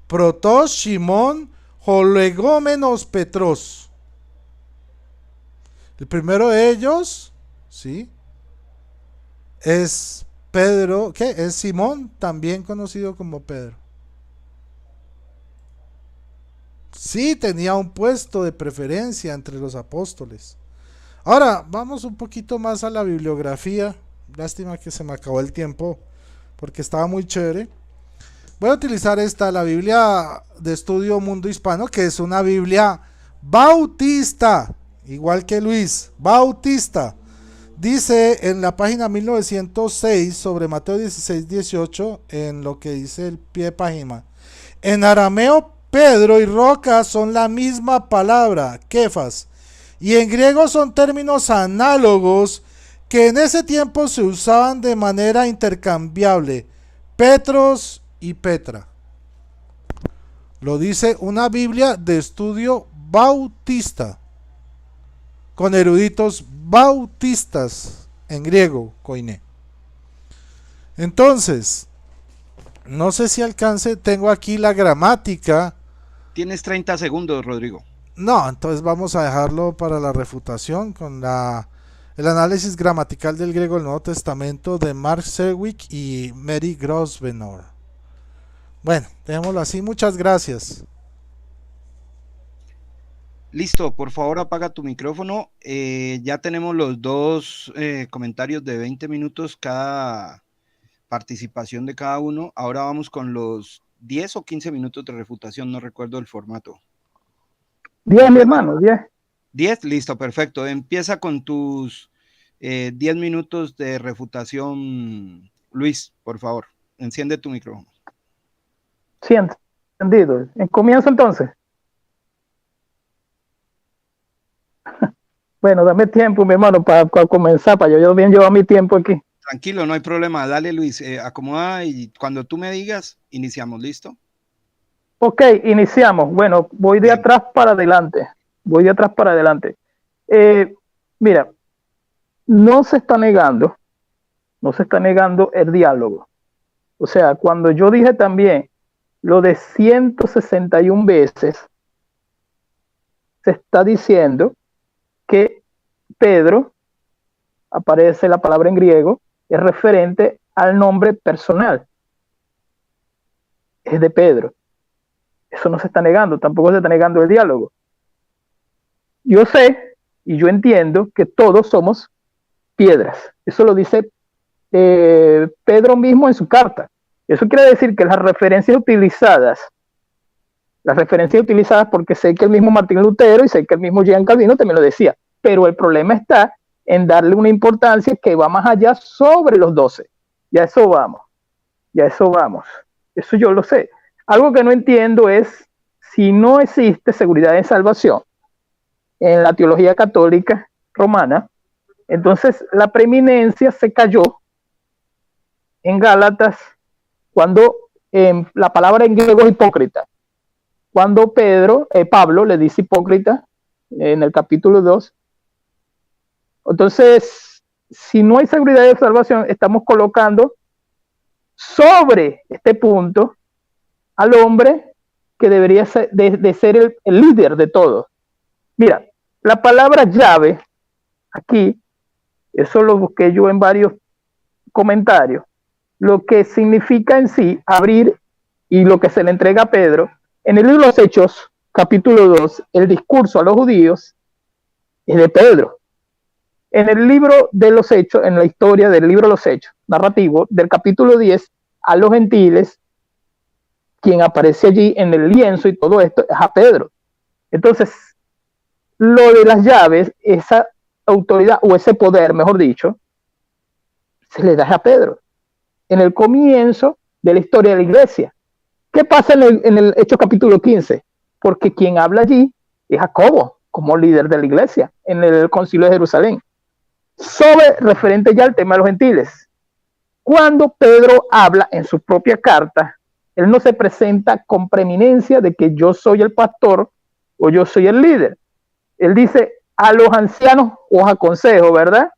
Protos, Simón, Jolegómenos Petros. El primero de ellos, ¿sí?, es Pedro, ¿qué? Es Simón, también conocido como Pedro. Sí, tenía un puesto de preferencia entre los apóstoles. Ahora, vamos un poquito más a la bibliografía. Lástima que se me acabó el tiempo, porque estaba muy chévere. Voy a utilizar la Biblia de Estudio Mundo Hispano, que es una Biblia bautista, igual que Luis, bautista. Dice en la página 1906 sobre Mateo 16:18, en lo que dice el pie de página. En arameo, Pedro y roca son la misma palabra, Kefas, y en griego son términos análogos que en ese tiempo se usaban de manera intercambiable, Petros y Petra. Lo dice una Biblia de estudio bautista, con eruditos bautistas, en griego, koiné. Entonces, no sé si alcance, tengo aquí la gramática. Tienes 30 segundos, Rodrigo. No, entonces vamos a dejarlo para la refutación con el análisis gramatical del griego del Nuevo Testamento de Mark Serwick y Mary Grosvenor. Bueno, dejémoslo así, muchas gracias. Listo, por favor apaga tu micrófono. Ya tenemos los dos comentarios de 20 minutos cada participación de cada uno. Ahora vamos con los 10 o 15 minutos de refutación, no recuerdo el formato. 10, mi hermano, 10. 10, listo, perfecto. Empieza con tus 10 minutos de refutación, Luis, por favor. Enciende tu micrófono. Sí, entendido. En comienzo entonces. Bueno, dame tiempo, mi hermano, para comenzar, para yo bien llevar mi tiempo aquí. Tranquilo, no hay problema. Dale, Luis, acomoda y cuando tú me digas, iniciamos. ¿Listo? Ok, iniciamos. Bueno, voy de Bien. atrás para adelante. Voy de atrás para adelante. Mira, no se está negando el diálogo. O sea, cuando yo dije también lo de 161 veces, se está diciendo que Pedro, aparece la palabra en griego, es referente al nombre personal. Es de Pedro. Eso no se está negando, tampoco se está negando el diálogo. Yo sé y yo entiendo que todos somos piedras. Eso lo dice Pedro mismo en su carta. Eso quiere decir que las referencias utilizadas, porque sé que el mismo Martín Lutero y sé que el mismo Jean Calvino también lo decía, pero el problema está en darle una importancia que va más allá sobre los 12. Ya eso vamos. Eso yo lo sé. Algo que no entiendo es si no existe seguridad de salvación en la teología católica romana, entonces la preeminencia se cayó en Gálatas cuando la palabra en griego es hipócrita. Cuando Pablo le dice hipócrita en el capítulo 2. Entonces, si no hay seguridad de salvación, estamos colocando sobre este punto al hombre que debería ser, de ser el líder de todo. Mira, la palabra llave aquí, eso lo busqué yo en varios comentarios, lo que significa en sí abrir y lo que se le entrega a Pedro. En el libro de los Hechos, capítulo 2, el discurso a los judíos es de Pedro. En el libro de los Hechos, en la historia del libro de los Hechos, narrativo, del capítulo 10, a los gentiles, quien aparece allí en el lienzo y todo esto, es a Pedro. Entonces, lo de las llaves, esa autoridad o ese poder, mejor dicho, se le da a Pedro en el comienzo de la historia de la iglesia. ¿Qué pasa en el Hechos capítulo 15? Porque quien habla allí es Jacobo, como líder de la iglesia, en el concilio de Jerusalén. Sobre referente ya al tema de los gentiles. Cuando Pedro habla en su propia carta, él no se presenta con preeminencia de que yo soy el pastor o yo soy el líder. Él dice, a los ancianos os aconsejo, ¿verdad?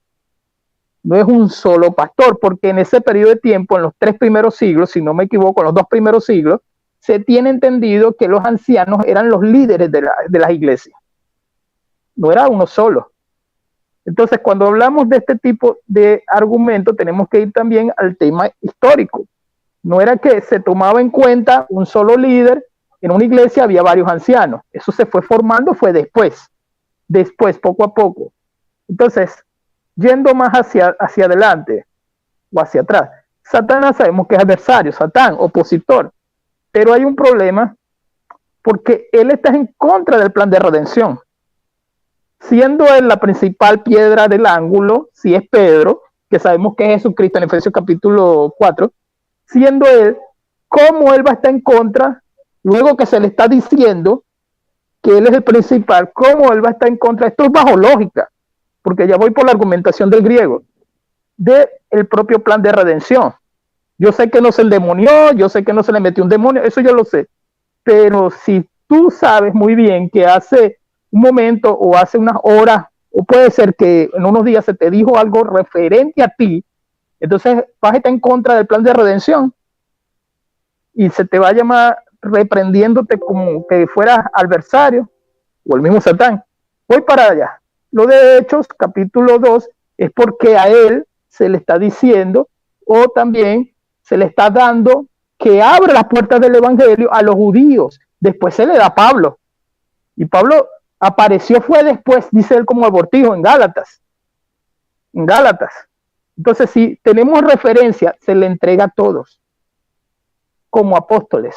No es un solo pastor, porque en ese periodo de tiempo, en los 3 primeros siglos, si no me equivoco, en los 2 primeros siglos, se tiene entendido que los ancianos eran los líderes de las iglesias. No era uno solo. Entonces, cuando hablamos de este tipo de argumento, tenemos que ir también al tema histórico. No era que se tomaba en cuenta un solo líder, en una iglesia había varios ancianos. Eso se fue formando, fue después, poco a poco. Entonces, yendo más hacia adelante o hacia atrás, Satanás sabemos que es adversario, Satán, opositor, pero hay un problema porque él está en contra del plan de redención. Siendo él la principal piedra del ángulo, si es Pedro, que sabemos que es Jesucristo en Efesios capítulo 4, siendo él, ¿cómo él va a estar en contra? Luego que se le está diciendo que él es el principal, ¿cómo él va a estar en contra? Esto es bajo lógica, porque ya voy por la argumentación del griego, del propio plan de redención. Yo sé que no se endemonió, yo sé que no se le metió un demonio, eso yo lo sé, pero si tú sabes muy bien que hace un momento o hace unas horas, o puede ser que en unos días se te dijo algo referente a ti, entonces vas a estar en contra del plan de redención y se te va a llamar reprendiéndote como que fueras adversario o el mismo Satán. Voy para allá. Lo de Hechos, capítulo 2, es porque a él se le está diciendo o también se le está dando que abre las puertas del evangelio a los judíos. Después se le da a Pablo. Y Pablo apareció, fue después, dice él, como abortijo en Gálatas. Entonces, si tenemos referencia, se le entrega a todos como apóstoles,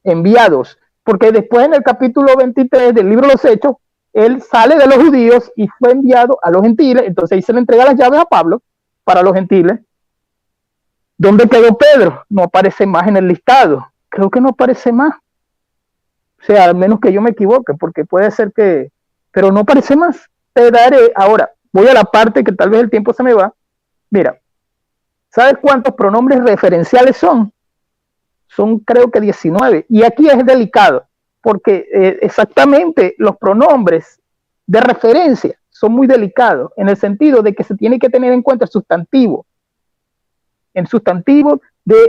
enviados. Porque después en el capítulo 23 del libro de los Hechos, él sale de los judíos y fue enviado a los gentiles. Entonces ahí se le entrega las llaves a Pablo para los gentiles. ¿Dónde quedó Pedro? No aparece más en el listado. creo que no aparece más. O sea, al menos que yo me equivoque, porque puede ser que, pero no aparece más. Te daré, ahora, voy a la parte que tal vez el tiempo se me va. Mira, ¿sabes cuántos pronombres referenciales son? Son creo que 19. Y aquí es delicado, porque exactamente los pronombres de referencia son muy delicados, en el sentido de que se tiene que tener en cuenta el sustantivo. El sustantivo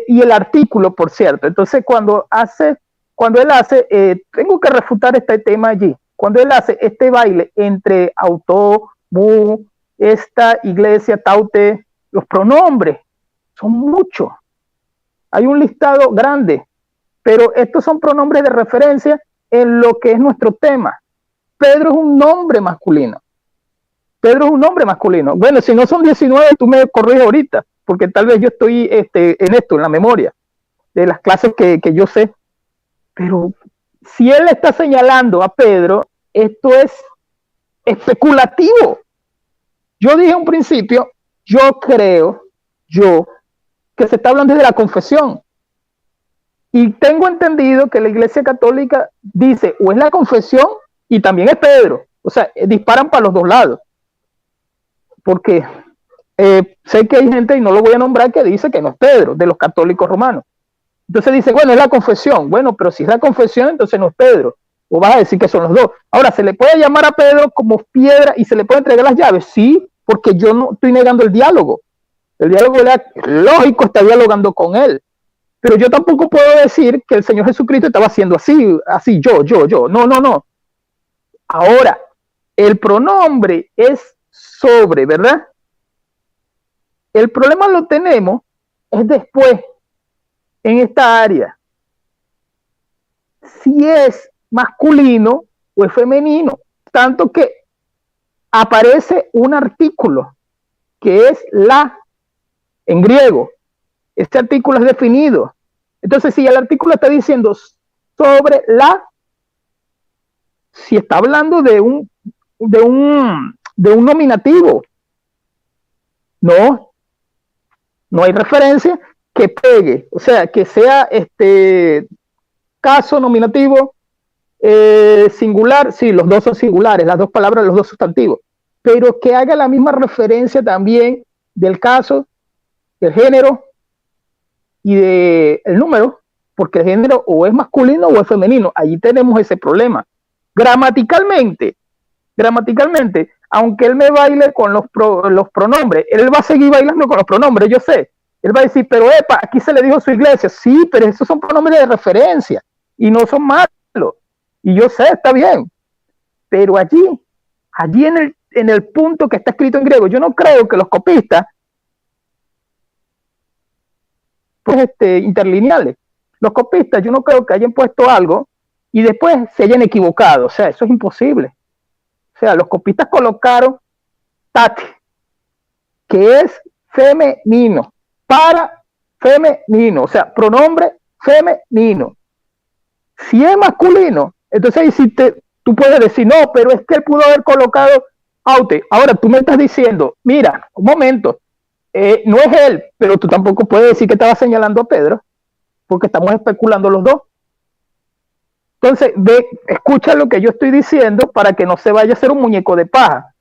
y el artículo, por cierto. Entonces, cuando él hace, tengo que refutar este tema allí. Cuando él hace este baile entre auto, mu, esta, iglesia, taute, los pronombres son muchos. Hay un listado grande, pero estos son pronombres de referencia en lo que es nuestro tema. Pedro es un nombre masculino. Pedro es un nombre masculino. Bueno, si no son 19, tú me corriges ahorita, porque tal vez yo estoy en esto, en la memoria de las clases que yo sé. Pero si él está señalando a Pedro, esto es especulativo. Yo dije en un principio, yo creo que se está hablando de la confesión. Y tengo entendido que la Iglesia Católica dice, o es la confesión y también es Pedro. O sea, disparan para los dos lados. Porque sé que hay gente, y no lo voy a nombrar, que dice que no es Pedro, de los católicos romanos. Entonces dice, bueno, es la confesión. Bueno, pero si es la confesión, entonces no es Pedro. O vas a decir que son los dos. Ahora, ¿se le puede llamar a Pedro como piedra y se le puede entregar las llaves? Sí, porque yo no estoy negando el diálogo. El diálogo lógico, está dialogando con él. Pero yo tampoco puedo decir que el Señor Jesucristo estaba haciendo así, yo. No. Ahora, el pronombre es sobre, ¿verdad? El problema lo tenemos es después, en esta área. Si es masculino o es femenino. Tanto que aparece un artículo que es la en griego. Este artículo es definido. Entonces, si el artículo está diciendo sobre la, si está hablando de un nominativo, no hay referencia que pegue, o sea, que sea caso nominativo singular, sí, los dos son singulares, las dos palabras, los dos sustantivos, pero que haga la misma referencia también del caso, del género y del número, porque el género o es masculino o es femenino. Allí tenemos ese problema. Gramaticalmente, aunque él me baile con los pronombres, él va a seguir bailando con los pronombres, yo sé. Él va a decir, pero aquí se le dijo su iglesia. Sí, pero esos son pronombres de referencia y no son malos. Y yo sé, está bien. Pero allí en el punto que está escrito en griego, yo no creo que los copistas interlineales. Los copistas, yo no creo que hayan puesto algo y después se hayan equivocado. O sea, eso es imposible. O sea, los copistas colocaron tate, que es femenino, para femenino, o sea, pronombre femenino. Si es masculino, entonces ahí sí tú puedes decir, no, pero es que él pudo haber colocado aute. Ahora tú me estás diciendo, mira, un momento, no es él, pero tú tampoco puedes decir que estaba señalando a Pedro, porque estamos especulando los dos. Entonces, escucha lo que yo estoy diciendo para que no se vaya a hacer un muñeco de paja.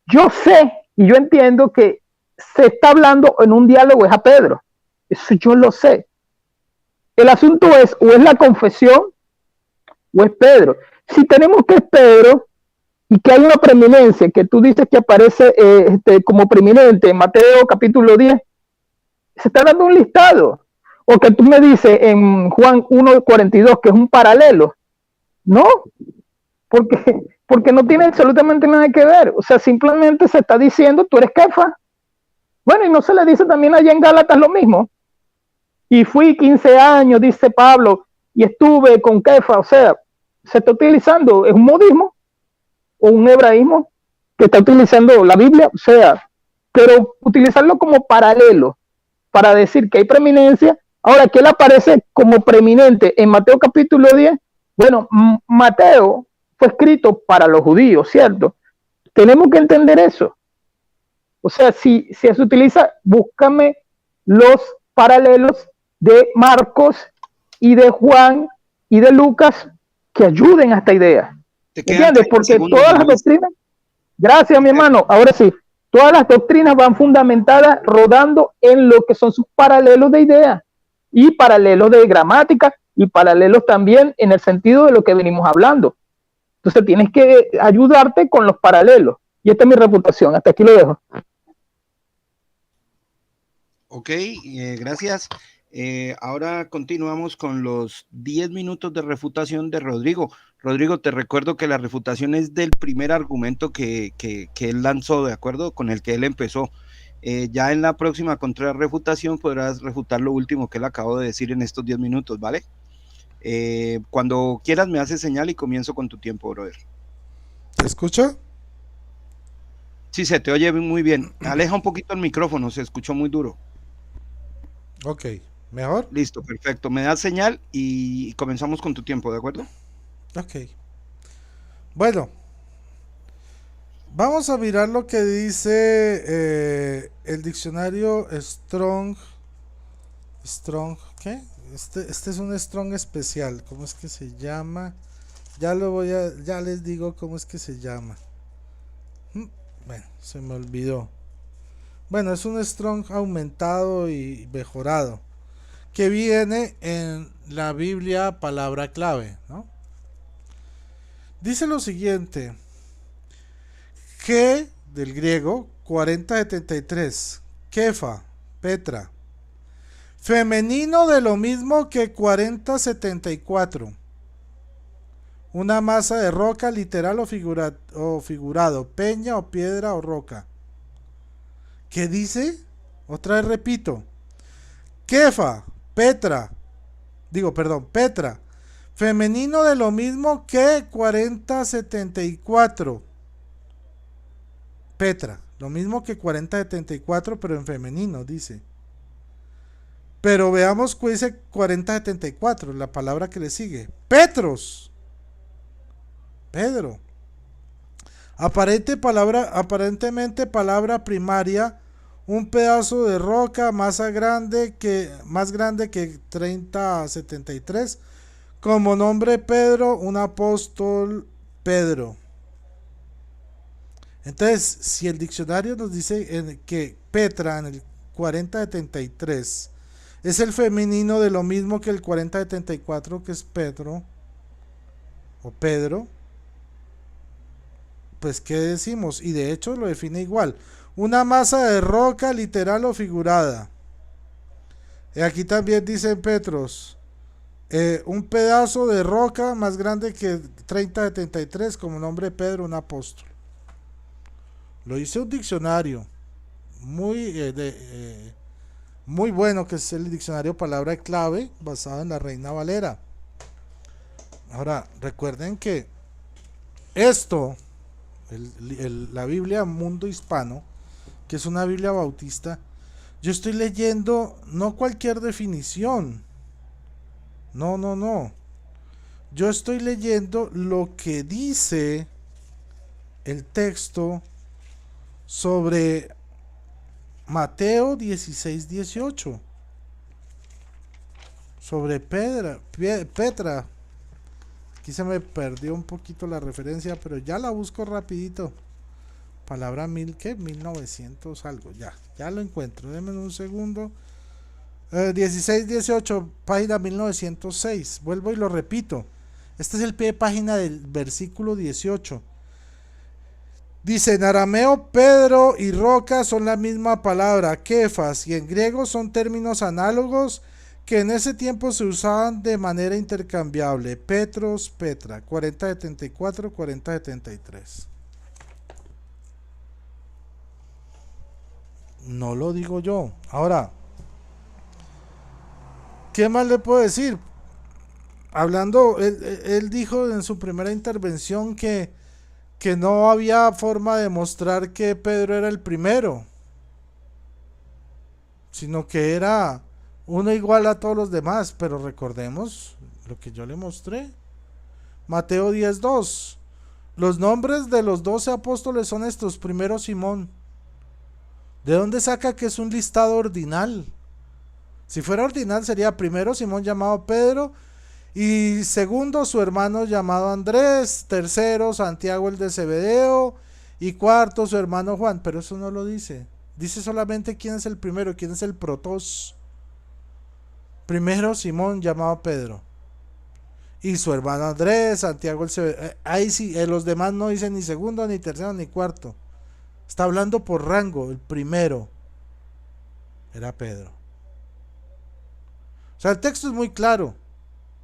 Yo sé y yo entiendo que se está hablando en un diálogo es a Pedro. Eso yo lo sé. El asunto es, o es la confesión o es Pedro. Si tenemos que es Pedro y que hay una preeminencia que tú dices que aparece como preeminente en Mateo capítulo 10, se está dando un listado. O que tú me dices en Juan 1:42 que es un paralelo. No, porque no tiene absolutamente nada que ver. O sea, simplemente se está diciendo, tú eres Kefa. Bueno, y no se le dice también allá en Gálatas lo mismo. Y fui 15 años, dice Pablo, y estuve con Kefa. O sea, se está utilizando, es un modismo o un hebraísmo que está utilizando la Biblia. O sea, pero utilizarlo como paralelo para decir que hay preeminencia. Ahora, que él aparece como preeminente en Mateo capítulo 10, bueno, Mateo fue escrito para los judíos, ¿cierto? Tenemos que entender eso. O sea, si se utiliza, búscame los paralelos de Marcos y de Juan y de Lucas que ayuden a esta idea. ¿Entiendes? Porque todas las doctrinas, gracias mi hermano, ahora sí, todas las doctrinas van fundamentadas rodando en lo que son sus paralelos de ideas y paralelos de gramática y paralelos también en el sentido de lo que venimos hablando. Entonces tienes que ayudarte con los paralelos. Y esta es mi reputación. Hasta aquí lo dejo. Ok, gracias. Ahora continuamos con los 10 minutos de refutación de Rodrigo. Rodrigo, te recuerdo que la refutación es del primer argumento que él lanzó, ¿de acuerdo? Con el que él empezó. Ya en la próxima contrarrefutación podrás refutar lo último que él acabó de decir en estos 10 minutos, ¿vale? Cuando quieras me haces señal y comienzo con tu tiempo, brother. ¿Te escucha? Sí, se te oye muy bien. Aleja un poquito el micrófono, se escuchó muy duro. Ok, ¿mejor? Listo, perfecto. Me das señal y comenzamos con tu tiempo, ¿de acuerdo? Ok. Bueno, vamos a mirar lo que dice el diccionario Strong. ¿Qué? Este es un Strong especial. ¿Cómo es que se llama? Ya les digo cómo es que se llama. Bueno, se me olvidó. Bueno, es un Strong aumentado y mejorado, que viene en la Biblia palabra clave, ¿no? Dice lo siguiente: que del griego 4073, Kefa, Petra, femenino de lo mismo que 4074, una masa de roca literal o figurado, peña o piedra o roca. ¿Qué dice? Otra vez repito: Kefa, Petra, femenino de lo mismo que 4074. Petra, lo mismo que 4074, pero en femenino, dice. Pero veamos qué dice 4074, la palabra que le sigue. Petros, Pedro. Aparentemente palabra primaria, un pedazo de roca más grande que 3073, como nombre Pedro, un apóstol Pedro. Entonces, si el diccionario nos dice que Petra en el 4073 es el femenino de lo mismo que el 4074, que es Pedro o Pedro, pues ¿qué decimos? Y de hecho lo define igual: una masa de roca literal o figurada. Y aquí también dice Petros, un pedazo de roca más grande que 3073, como nombre Pedro, un apóstol. Lo dice un diccionario muy bueno, que es el diccionario palabra clave, basado en la Reina Valera. Ahora, recuerden que esto, la Biblia Mundo Hispano, que es una Biblia bautista, yo estoy leyendo no cualquier definición. No. Yo estoy leyendo lo que dice el texto sobre Mateo 16:18. Sobre Petra. Aquí se me perdió un poquito la referencia, pero ya la busco rapidito. Palabra 1900 algo. Ya lo encuentro. Denme un segundo. 16:18, página 1906. Vuelvo y lo repito. Este es el pie de página del versículo 18. Dice: en arameo Pedro y roca son la misma palabra, kefas, y en griego son términos análogos que en ese tiempo se usaban de manera intercambiable. Petros, Petra, 4074, 4073. No lo digo yo. Ahora, ¿qué más le puedo decir? Hablando, él dijo en su primera intervención que no había forma de mostrar que Pedro era el primero, sino que era uno igual a todos los demás. Pero recordemos lo que yo le mostré. Mateo 10:2. Los nombres de los 12 apóstoles son estos. Primero Simón. ¿De dónde saca que es un listado ordinal? Si fuera ordinal sería primero Simón llamado Pedro, y segundo su hermano llamado Andrés, tercero Santiago el de Zebedeo, y cuarto su hermano Juan. Pero eso no lo dice. Dice solamente quién es el primero, quién es el protos. Primero Simón llamado Pedro, y su hermano Andrés, Santiago el Zebedeo. Ahí sí, los demás no dicen ni segundo, ni tercero, ni cuarto. Está hablando por rango. El primero era Pedro. O sea, el texto es muy claro.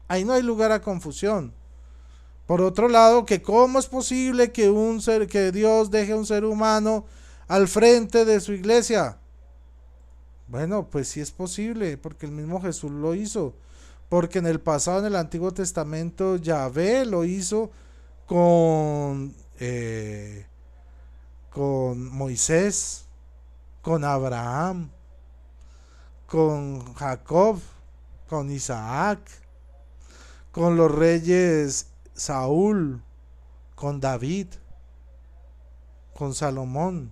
Ahí no hay lugar a confusión. Por otro lado, que cómo es posible que que Dios deje un ser humano al frente de su iglesia. Bueno, pues sí es posible, porque el mismo Jesús lo hizo. Porque en el pasado, en el Antiguo Testamento, Yahvé lo hizo con Moisés, con Abraham, con Jacob, con Isaac, con los reyes Saúl, con David, con Salomón.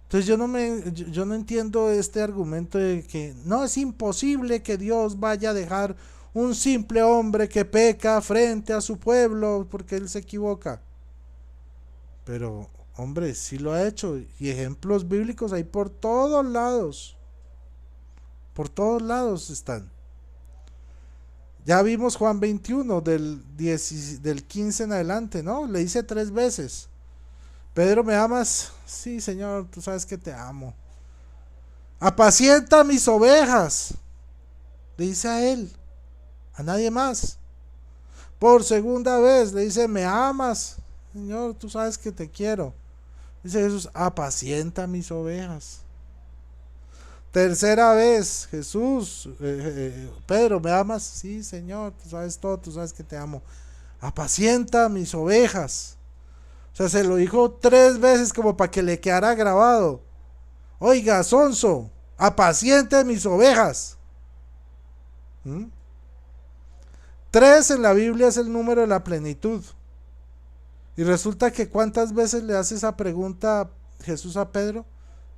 Entonces yo no entiendo este argumento de que no, es imposible que Dios vaya a dejar un simple hombre que peca frente a su pueblo porque él se equivoca. Pero hombre, sí lo ha hecho, y ejemplos bíblicos hay por todos lados. Por todos lados están. Ya vimos Juan 21 del 15 en adelante, ¿no? Le dice 3 veces: Pedro, ¿me amas? Sí, Señor, tú sabes que te amo. Apacienta mis ovejas. Le dice a él, a nadie más. Por segunda vez le dice: ¿me amas? Señor, tú sabes que te quiero. Dice Jesús: apacienta mis ovejas. Tercera vez, Jesús, Pedro, ¿me amas? Sí, Señor, tú sabes todo, tú sabes que te amo. Apacienta mis ovejas. O sea, se lo dijo 3 veces como para que le quedara grabado. Oiga, sonso, apaciente mis ovejas. 3 en la Biblia es el número de la plenitud. Y resulta que ¿cuántas veces le hace esa pregunta Jesús a Pedro?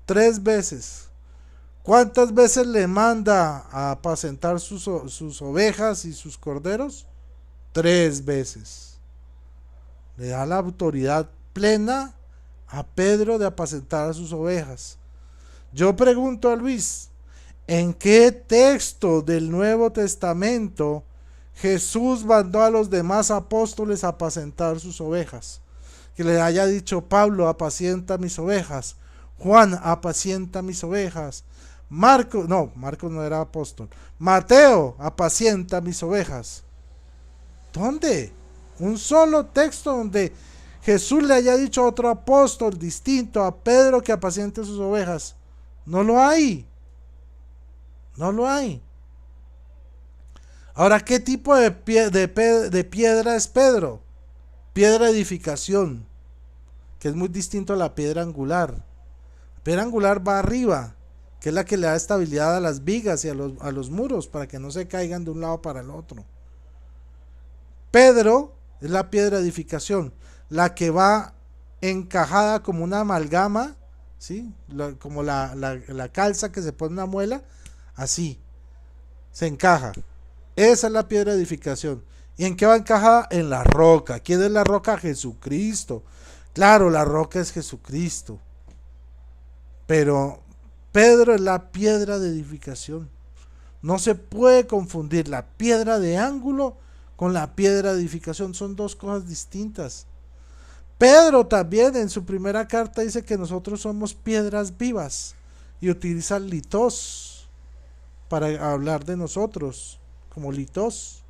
3 veces. ¿Cuántas veces le manda a apacentar sus ovejas y sus corderos? 3 veces. Le da la autoridad plena a Pedro de apacentar a sus ovejas. Yo pregunto a Luis, ¿en qué texto del Nuevo Testamento Jesús mandó a los demás apóstoles a apacentar sus ovejas? Que le haya dicho: Pablo, apacienta mis ovejas. Juan, apacienta mis ovejas. Marcos no era apóstol. Mateo, apacienta mis ovejas. ¿Dónde? Un solo texto donde Jesús le haya dicho a otro apóstol distinto a Pedro que apaciente sus ovejas. No lo hay. No lo hay. Ahora, ¿qué tipo de piedra es Pedro? Piedra de edificación, que es muy distinto a la piedra angular. La piedra angular va arriba, que es la que le da estabilidad a las vigas y a los muros para que no se caigan de un lado para el otro. Pedro es la piedra de edificación, la que va encajada como una amalgama, ¿sí? Como la calza que se pone una muela, así se encaja. Esa es la piedra de edificación. ¿Y en qué va encajada? En la roca. ¿Quién es la roca? Jesucristo. Claro, la roca es Jesucristo. Pero Pedro es la piedra de edificación. No se puede confundir la piedra de ángulo con la piedra de edificación. Son 2 cosas distintas. Pedro también en su primera carta dice que nosotros somos piedras vivas y utiliza litos para hablar de nosotros como litos.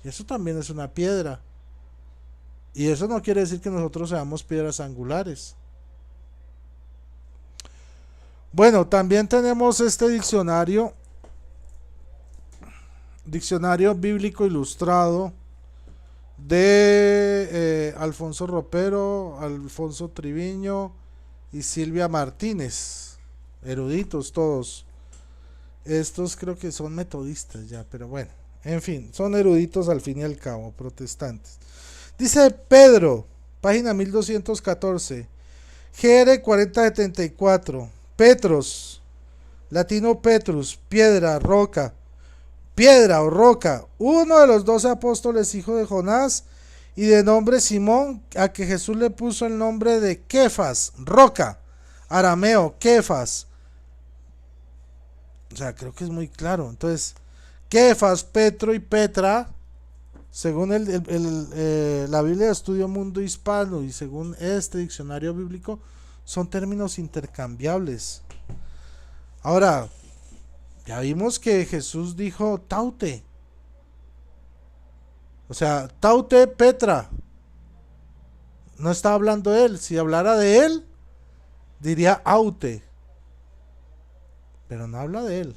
Y eso también es una piedra. Y eso no quiere decir que nosotros seamos piedras angulares. Bueno, también tenemos este diccionario bíblico ilustrado de Alfonso Ropero, Alfonso Triviño y Silvia Martínez, eruditos todos. Estos creo que son metodistas ya, pero bueno, en fin, son eruditos al fin y al cabo, protestantes. Dice Pedro, página 1214, GR 4074, Petros, latino Petrus, piedra, roca, piedra o roca, uno de los 12 apóstoles, hijo de Jonás, y de nombre Simón, a que Jesús le puso el nombre de Kefas, roca, arameo, Kefas. O sea, creo que es muy claro. Entonces, Kefas, Petro y Petra, según la Biblia de Estudio Mundo Hispano y según este diccionario bíblico, son términos intercambiables. Ahora, ya vimos que Jesús dijo taute. O sea, taute Petra. No está hablando de él. Si hablara de él, diría aute. Pero no habla de él.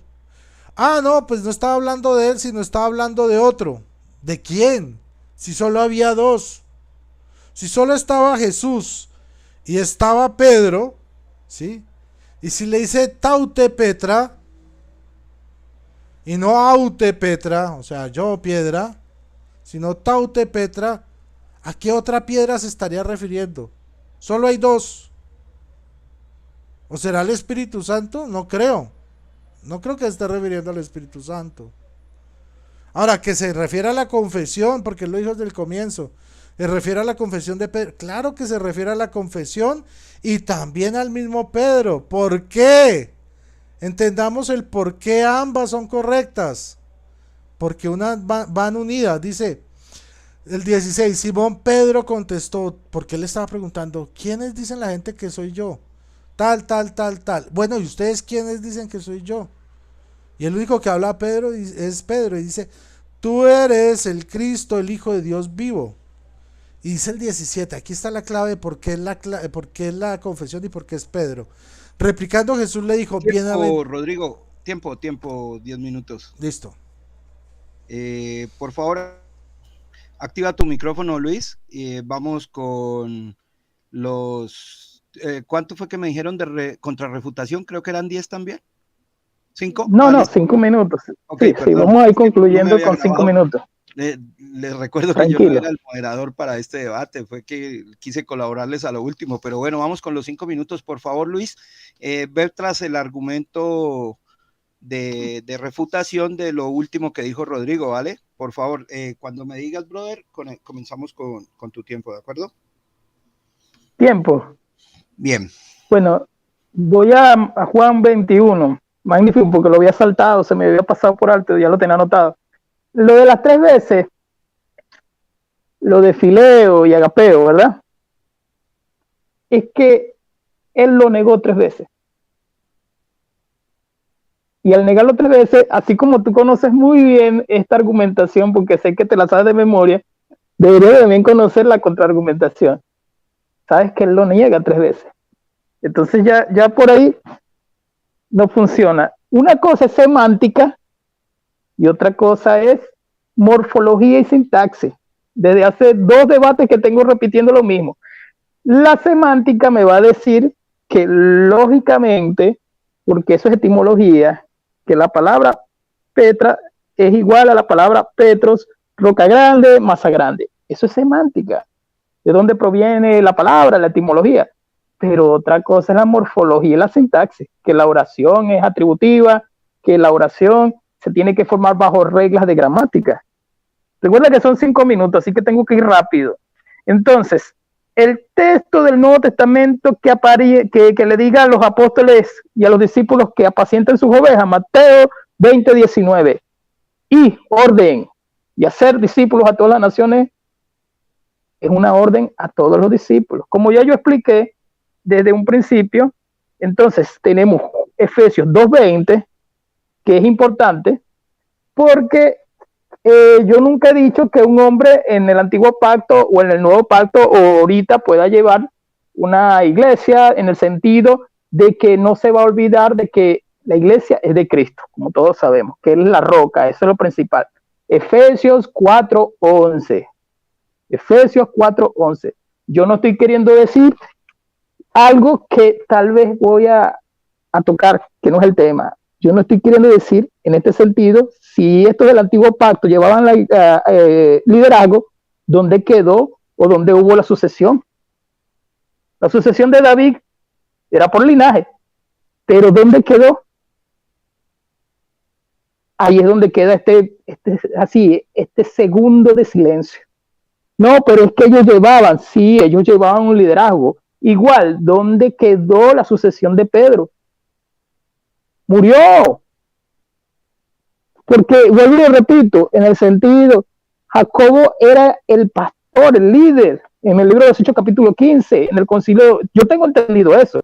Ah, no, pues no estaba hablando de él, sino estaba hablando de otro. ¿De quién? Si solo había dos. Si solo estaba Jesús y estaba Pedro, ¿sí? Y si le dice taute Petra y no aute Petra, o sea, yo piedra, sino taute Petra, ¿a qué otra piedra se estaría refiriendo? Solo hay dos. ¿O será el Espíritu Santo? No creo. No creo que se esté refiriendo al Espíritu Santo. Ahora, que se refiere a la confesión, porque lo dijo desde el comienzo, se refiere a la confesión de Pedro. Claro que se refiere a la confesión y también al mismo Pedro. ¿Por qué? Entendamos el por qué ambas son correctas. Porque unas van unidas. Dice el 16, Simón Pedro contestó, porque él estaba preguntando, ¿quiénes dicen la gente que soy yo? Tal. Bueno, ¿y ustedes quiénes dicen que soy yo? Y el único que habla Pedro es Pedro y dice, tú eres el Cristo, el Hijo de Dios vivo. Y dice el 17, aquí está la clave de por qué es la confesión y por qué es Pedro. Replicando, Jesús le dijo, Rodrigo, tiempo, 10 minutos. Listo. Por favor, activa tu micrófono, Luis. Vamos con los... ¿cuánto fue que me dijeron de contrarrefutación? Creo que eran 10 también. ¿5? No, 5 minutos. Okay, sí, vamos a ir concluyendo con 5 minutos. Les recuerdo que yo no era el moderador para este debate, fue que quise colaborarles a lo último, pero bueno, vamos con los 5 minutos, por favor, Luis. Ver tras el argumento de refutación de lo último que dijo Rodrigo, ¿vale? Por favor, cuando me digas, brother, comenzamos con tu tiempo, ¿de acuerdo? Tiempo. Bien. Bueno, voy a Juan 21. Magnífico, porque lo había saltado, se me había pasado por alto, ya lo tenía anotado. Lo de las 3 veces, lo de Fileo y Agapeo, ¿verdad? Es que él lo negó 3 veces. Y al negarlo 3 veces, así como tú conoces muy bien esta argumentación, porque sé que te la sabes de memoria, deberías también conocer la contraargumentación. Sabes que él lo niega 3 veces. Entonces ya por ahí no funciona. Una cosa es semántica y otra cosa es morfología y sintaxis. Desde hace 2 debates que tengo repitiendo lo mismo. La semántica me va a decir que lógicamente, porque eso es etimología, que la palabra Petra es igual a la palabra Petros, roca grande, masa grande. Eso es semántica. ¿De dónde proviene la palabra, la etimología? Pero otra cosa es la morfología y la sintaxis, que la oración es atributiva, que la oración se tiene que formar bajo reglas de gramática. Recuerda que son 5 minutos, así que tengo que ir rápido. Entonces, el texto del Nuevo Testamento que le diga a los apóstoles y a los discípulos que apacienten sus ovejas, Mateo 20:19, y orden y hacer discípulos a todas las naciones, es una orden a todos los discípulos. Como ya yo expliqué desde un principio, entonces tenemos Efesios 2:20, que es importante, porque yo nunca he dicho que un hombre en el antiguo pacto o en el nuevo pacto o ahorita pueda llevar una iglesia, en el sentido de que no se va a olvidar de que la iglesia es de Cristo, como todos sabemos, que Él es la roca, eso es lo principal. Efesios 4:11. Efesios 4:11. Yo no estoy queriendo decir algo que tal vez voy a tocar, que no es el tema. Yo no estoy queriendo decir, en este sentido, si estos del antiguo pacto llevaban liderazgo, ¿dónde quedó o dónde hubo la sucesión? La sucesión de David era por linaje, pero ¿dónde quedó? ahí es donde queda este segundo de silencio. No, pero es que ellos llevaban un liderazgo. Igual, ¿dónde quedó la sucesión de Pedro? Murió. Porque, vuelvo y repito, en el sentido, Jacobo era el pastor, el líder, en el libro de los Hechos capítulo 15, en el concilio, yo tengo entendido eso.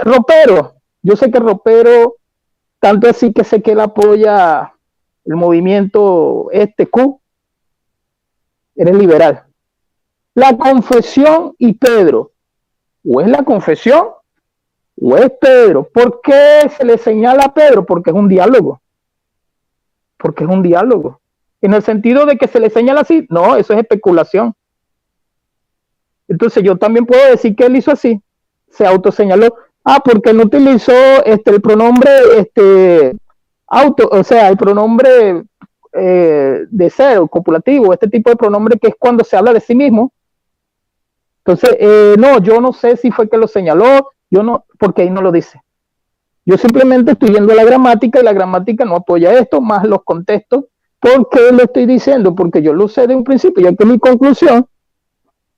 Ropero, yo sé que Ropero, tanto así que sé que él apoya el movimiento Q, eres liberal. La confesión y Pedro, o es la confesión o es Pedro. ¿Por qué se le señala a Pedro? Porque es un diálogo. Porque es un diálogo. En el sentido de que se le señala así, no, eso es especulación. Entonces yo también puedo decir que él hizo así, se autoseñaló. Porque no utilizó el pronombre o sea, el pronombre de ser, copulativo, este tipo de pronombre que es cuando se habla de sí mismo. Entonces, no, yo no sé si fue que lo señaló, yo no, porque ahí no lo dice. Yo simplemente estoy viendo la gramática y la gramática no apoya esto, más los contextos. ¿Por qué lo estoy diciendo? Porque yo lo sé de un principio, ya que mi conclusión,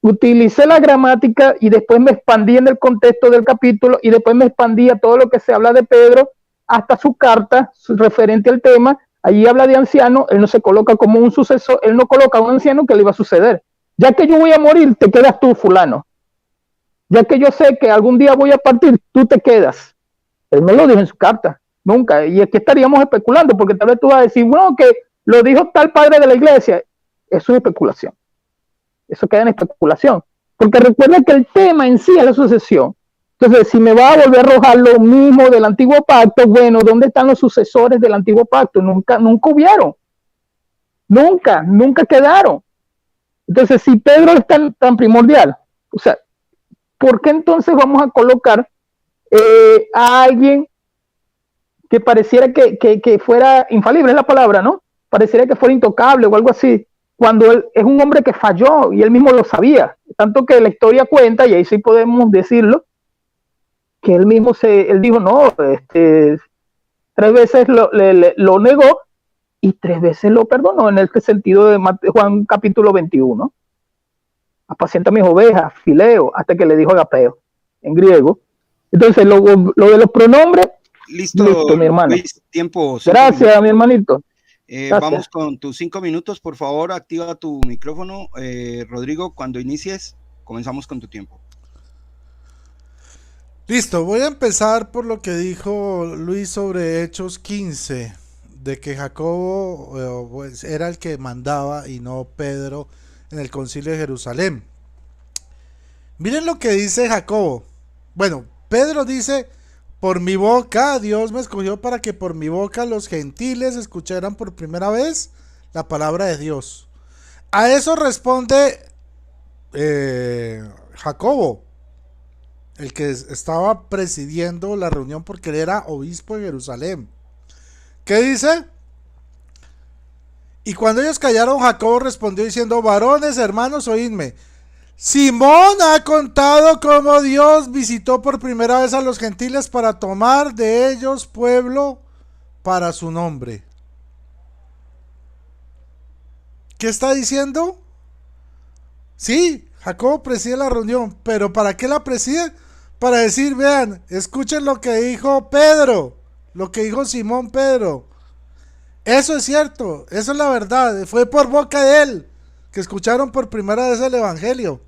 utilicé la gramática y después me expandí en el contexto del capítulo y después me expandí a todo lo que se habla de Pedro hasta su carta referente al tema. Allí habla de anciano, él no se coloca como un sucesor, él no coloca a un anciano que le iba a suceder. Ya que yo voy a morir, te quedas tú, fulano. Ya que yo sé que algún día voy a partir, tú te quedas. Él no lo dijo en su carta, nunca. Y es que estaríamos especulando, porque tal vez tú vas a decir, bueno, que lo dijo tal padre de la iglesia. Eso es especulación. Eso queda en especulación. Porque recuerda que el tema en sí es la sucesión. Entonces, si me va a volver a arrojar lo mismo del antiguo pacto, bueno, ¿dónde están los sucesores del antiguo pacto? Nunca hubieron. Nunca quedaron. Entonces, si Pedro es tan primordial, o sea, ¿por qué entonces vamos a colocar a alguien que pareciera que fuera infalible, es la palabra, ¿no? Pareciera que fuera intocable o algo así, cuando él es un hombre que falló y él mismo lo sabía, tanto que la historia cuenta, y ahí sí podemos decirlo, que él mismo él dijo, no, 3 veces lo negó y 3 veces lo perdonó, en este sentido de Juan capítulo 21. Apacienta mis ovejas, fileo, hasta que le dijo agapeo, en griego. Entonces, lo de los pronombres, listo mi hermano. Luis, tiempo. Gracias, mi hermanito. Vamos con tus 5 minutos, por favor, activa tu micrófono. Rodrigo, cuando inicies, comenzamos con tu tiempo. Listo, voy a empezar por lo que dijo Luis sobre Hechos 15, de que Jacobo pues, era el que mandaba y no Pedro en el concilio de Jerusalén. Miren lo que dice Jacobo. Bueno, Pedro dice, por mi boca Dios me escogió para que por mi boca los gentiles escucharan por primera vez la palabra de Dios. A eso responde Jacobo, el que estaba presidiendo la reunión porque él era obispo de Jerusalén. ¿Qué dice? Y cuando ellos callaron, Jacobo respondió diciendo, varones, hermanos, oídme. Simón ha contado cómo Dios visitó por primera vez a los gentiles para tomar de ellos pueblo para su nombre. ¿Qué está diciendo? Sí, Jacobo preside la reunión, pero ¿para qué la preside? Para decir, vean, escuchen lo que dijo Pedro, lo que dijo Simón Pedro. Eso es cierto, eso es la verdad, fue por boca de él que escucharon por primera vez el evangelio.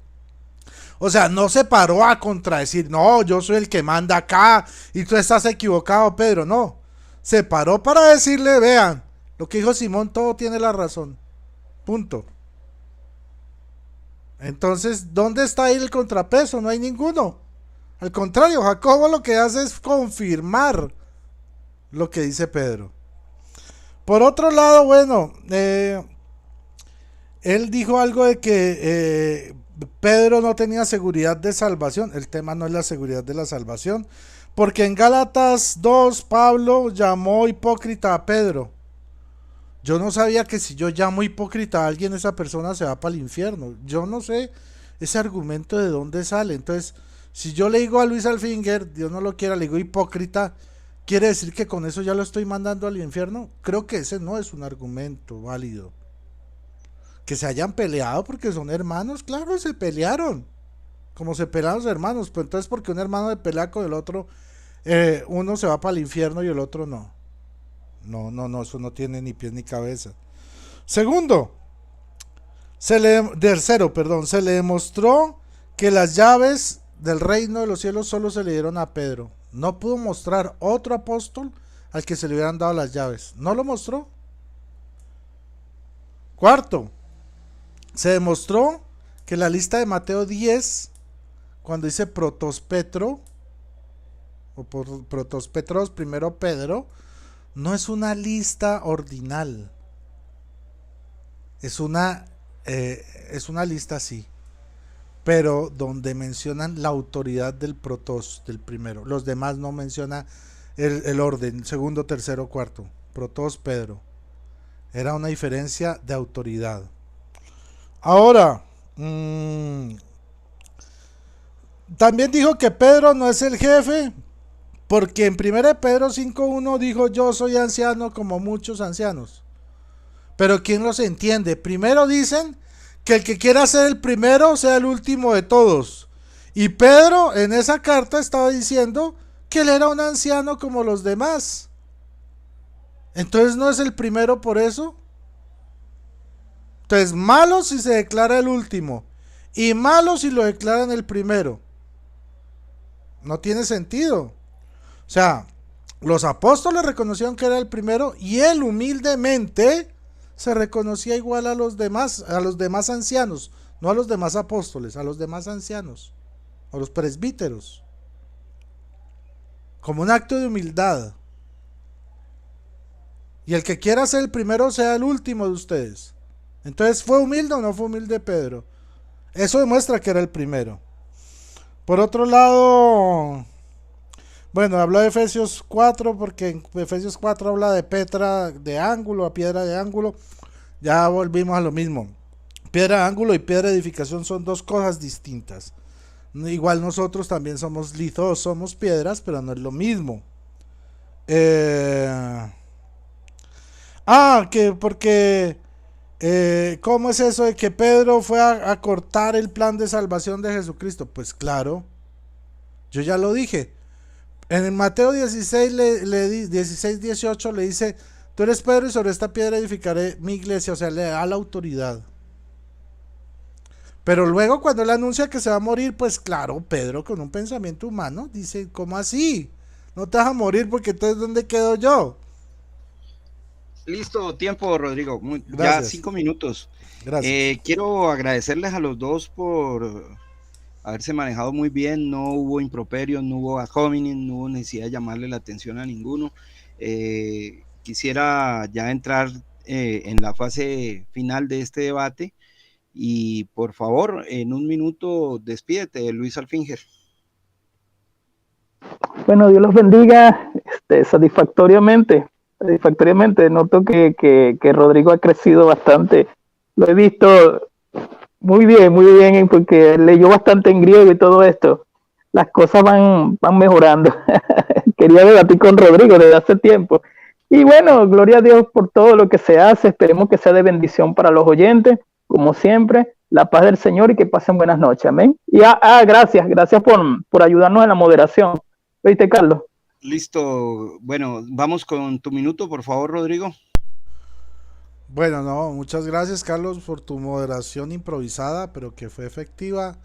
O sea, no se paró a contradecir, no, yo soy el que manda acá y tú estás equivocado, Pedro, no. Se paró para decirle, vean, lo que dijo Simón, todo tiene la razón. Punto. Entonces, ¿dónde está ahí el contrapeso? No hay ninguno. Al contrario, Jacobo lo que hace es confirmar lo que dice Pedro. Por otro lado, bueno, él dijo algo de que Pedro no tenía seguridad de salvación. El tema no es la seguridad de la salvación, porque en Gálatas 2 Pablo llamó hipócrita a Pedro. Yo no sabía que si yo llamo hipócrita a alguien, esa persona se va para el infierno. Yo no sé ese argumento de dónde sale. Entonces, si yo le digo a Luis Alfinger, Dios no lo quiera, le digo hipócrita, ¿Quiere decir que con eso ya lo estoy mandando al infierno? Creo que ese no es un argumento válido. Que se hayan peleado porque son hermanos, claro, se pelearon. Como se pelean los hermanos, pero entonces porque un hermano de pelea con el otro, uno se va para el infierno y el otro no. No, eso no tiene ni pies ni cabeza. Segundo, se le demostró que las llaves del reino de los cielos solo se le dieron a Pedro. No pudo mostrar otro apóstol al que se le hubieran dado las llaves. No lo mostró. Cuarto, se demostró que la lista de Mateo 10, cuando dice Protospetro, o por Protospetros, primero Pedro, no es una lista ordinal. Es una lista así, pero donde mencionan la autoridad del protos, del primero. Los demás no menciona el orden, segundo, tercero, cuarto. Protos, Pedro. Era una diferencia de autoridad. Ahora, también dijo que Pedro no es el jefe, porque en 1 Pedro 5.1 dijo: yo soy anciano como muchos ancianos. Pero ¿quién los entiende? Primero dicen que el que quiera ser el primero sea el último de todos. Y Pedro en esa carta estaba diciendo que él era un anciano como los demás. Entonces no es el primero por eso. Entonces malo si se declara el último y malo si lo declaran el primero. No tiene sentido. O sea, los apóstoles reconocieron que era el primero y él humildemente se reconocía igual a los demás ancianos, no a los demás apóstoles, a los demás ancianos, a los presbíteros, como un acto de humildad. Y el que quiera ser el primero sea el último de ustedes. Entonces, ¿fue humilde o no fue humilde Pedro? Eso demuestra que era el primero. Por otro lado, bueno, habla de Efesios 4, porque en Efesios 4 habla de Petra de ángulo, a piedra de ángulo. Ya volvimos a lo mismo. Piedra de ángulo y piedra de edificación son dos cosas distintas. Igual nosotros también somos lithos, somos piedras, pero no es lo mismo. ¿Cómo es eso de que Pedro fue a cortar el plan de salvación de Jesucristo? Pues claro, yo ya lo dije. En el Mateo 16:18 le dice: tú eres Pedro y sobre esta piedra edificaré mi iglesia. O sea, le da la autoridad. Pero luego cuando él anuncia que se va a morir, pues claro, Pedro con un pensamiento humano dice: ¿cómo así? No te vas a morir, porque entonces ¿dónde quedo yo? Listo, tiempo, Rodrigo. Ya Gracias. 5 minutos. Gracias. Quiero agradecerles a los dos por haberse manejado muy bien. No hubo improperios, no hubo ad hominem, no hubo necesidad de llamarle la atención a ninguno. Quisiera ya entrar en la fase final de este debate y por favor, en un minuto, despídete, Luis Alfinger. Bueno, Dios los bendiga satisfactoriamente. Noto que Rodrigo ha crecido bastante. Lo he visto muy bien, porque leyó bastante en griego y todo esto. Las cosas van mejorando. Quería debatir con Rodrigo desde hace tiempo. Y bueno, gloria a Dios por todo lo que se hace. Esperemos que sea de bendición para los oyentes, como siempre. La paz del Señor y que pasen buenas noches. Amén. Y gracias por ayudarnos en la moderación. ¿Viste, Carlos? Listo. Bueno, vamos con tu minuto, por favor, Rodrigo. Bueno, no, muchas gracias, Carlos, por tu moderación improvisada, pero que fue efectiva.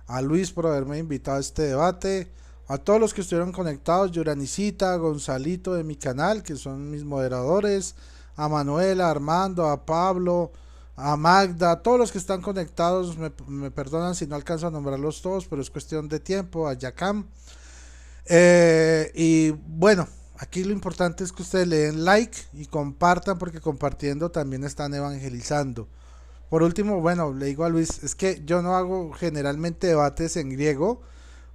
A Luis por haberme invitado a este debate. A todos los que estuvieron conectados, Yoranicita, Gonzalito de mi canal, que son mis moderadores. A Manuela, a Armando, a Pablo, a Magda, a todos los que están conectados. Me perdonan si no alcanzo a nombrarlos todos, pero es cuestión de tiempo. A Yacam. Y bueno, aquí lo importante es que ustedes le den like y compartan, porque compartiendo también están evangelizando. Por último, bueno, le digo a Luis, es que yo no hago generalmente debates en griego,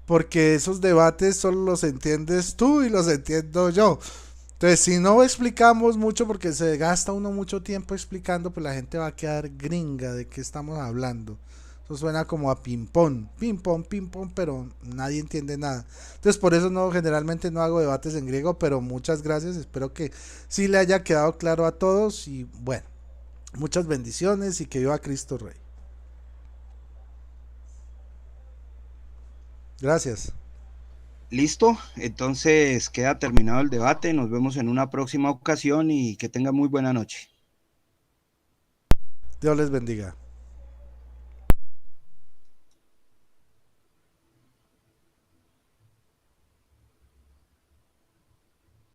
porque esos debates solo los entiendes tú y los entiendo yo. Entonces, si no explicamos mucho, porque se gasta uno mucho tiempo explicando, pues la gente va a quedar gringa de qué estamos hablando. Eso suena como a ping-pong, pero nadie entiende nada. Entonces por eso generalmente no hago debates en griego, pero muchas gracias. Espero que sí le haya quedado claro a todos. Y bueno, muchas bendiciones y que viva Cristo Rey. Gracias. Listo, entonces queda terminado el debate. Nos vemos en una próxima ocasión y que tengan muy buena noche. Dios les bendiga.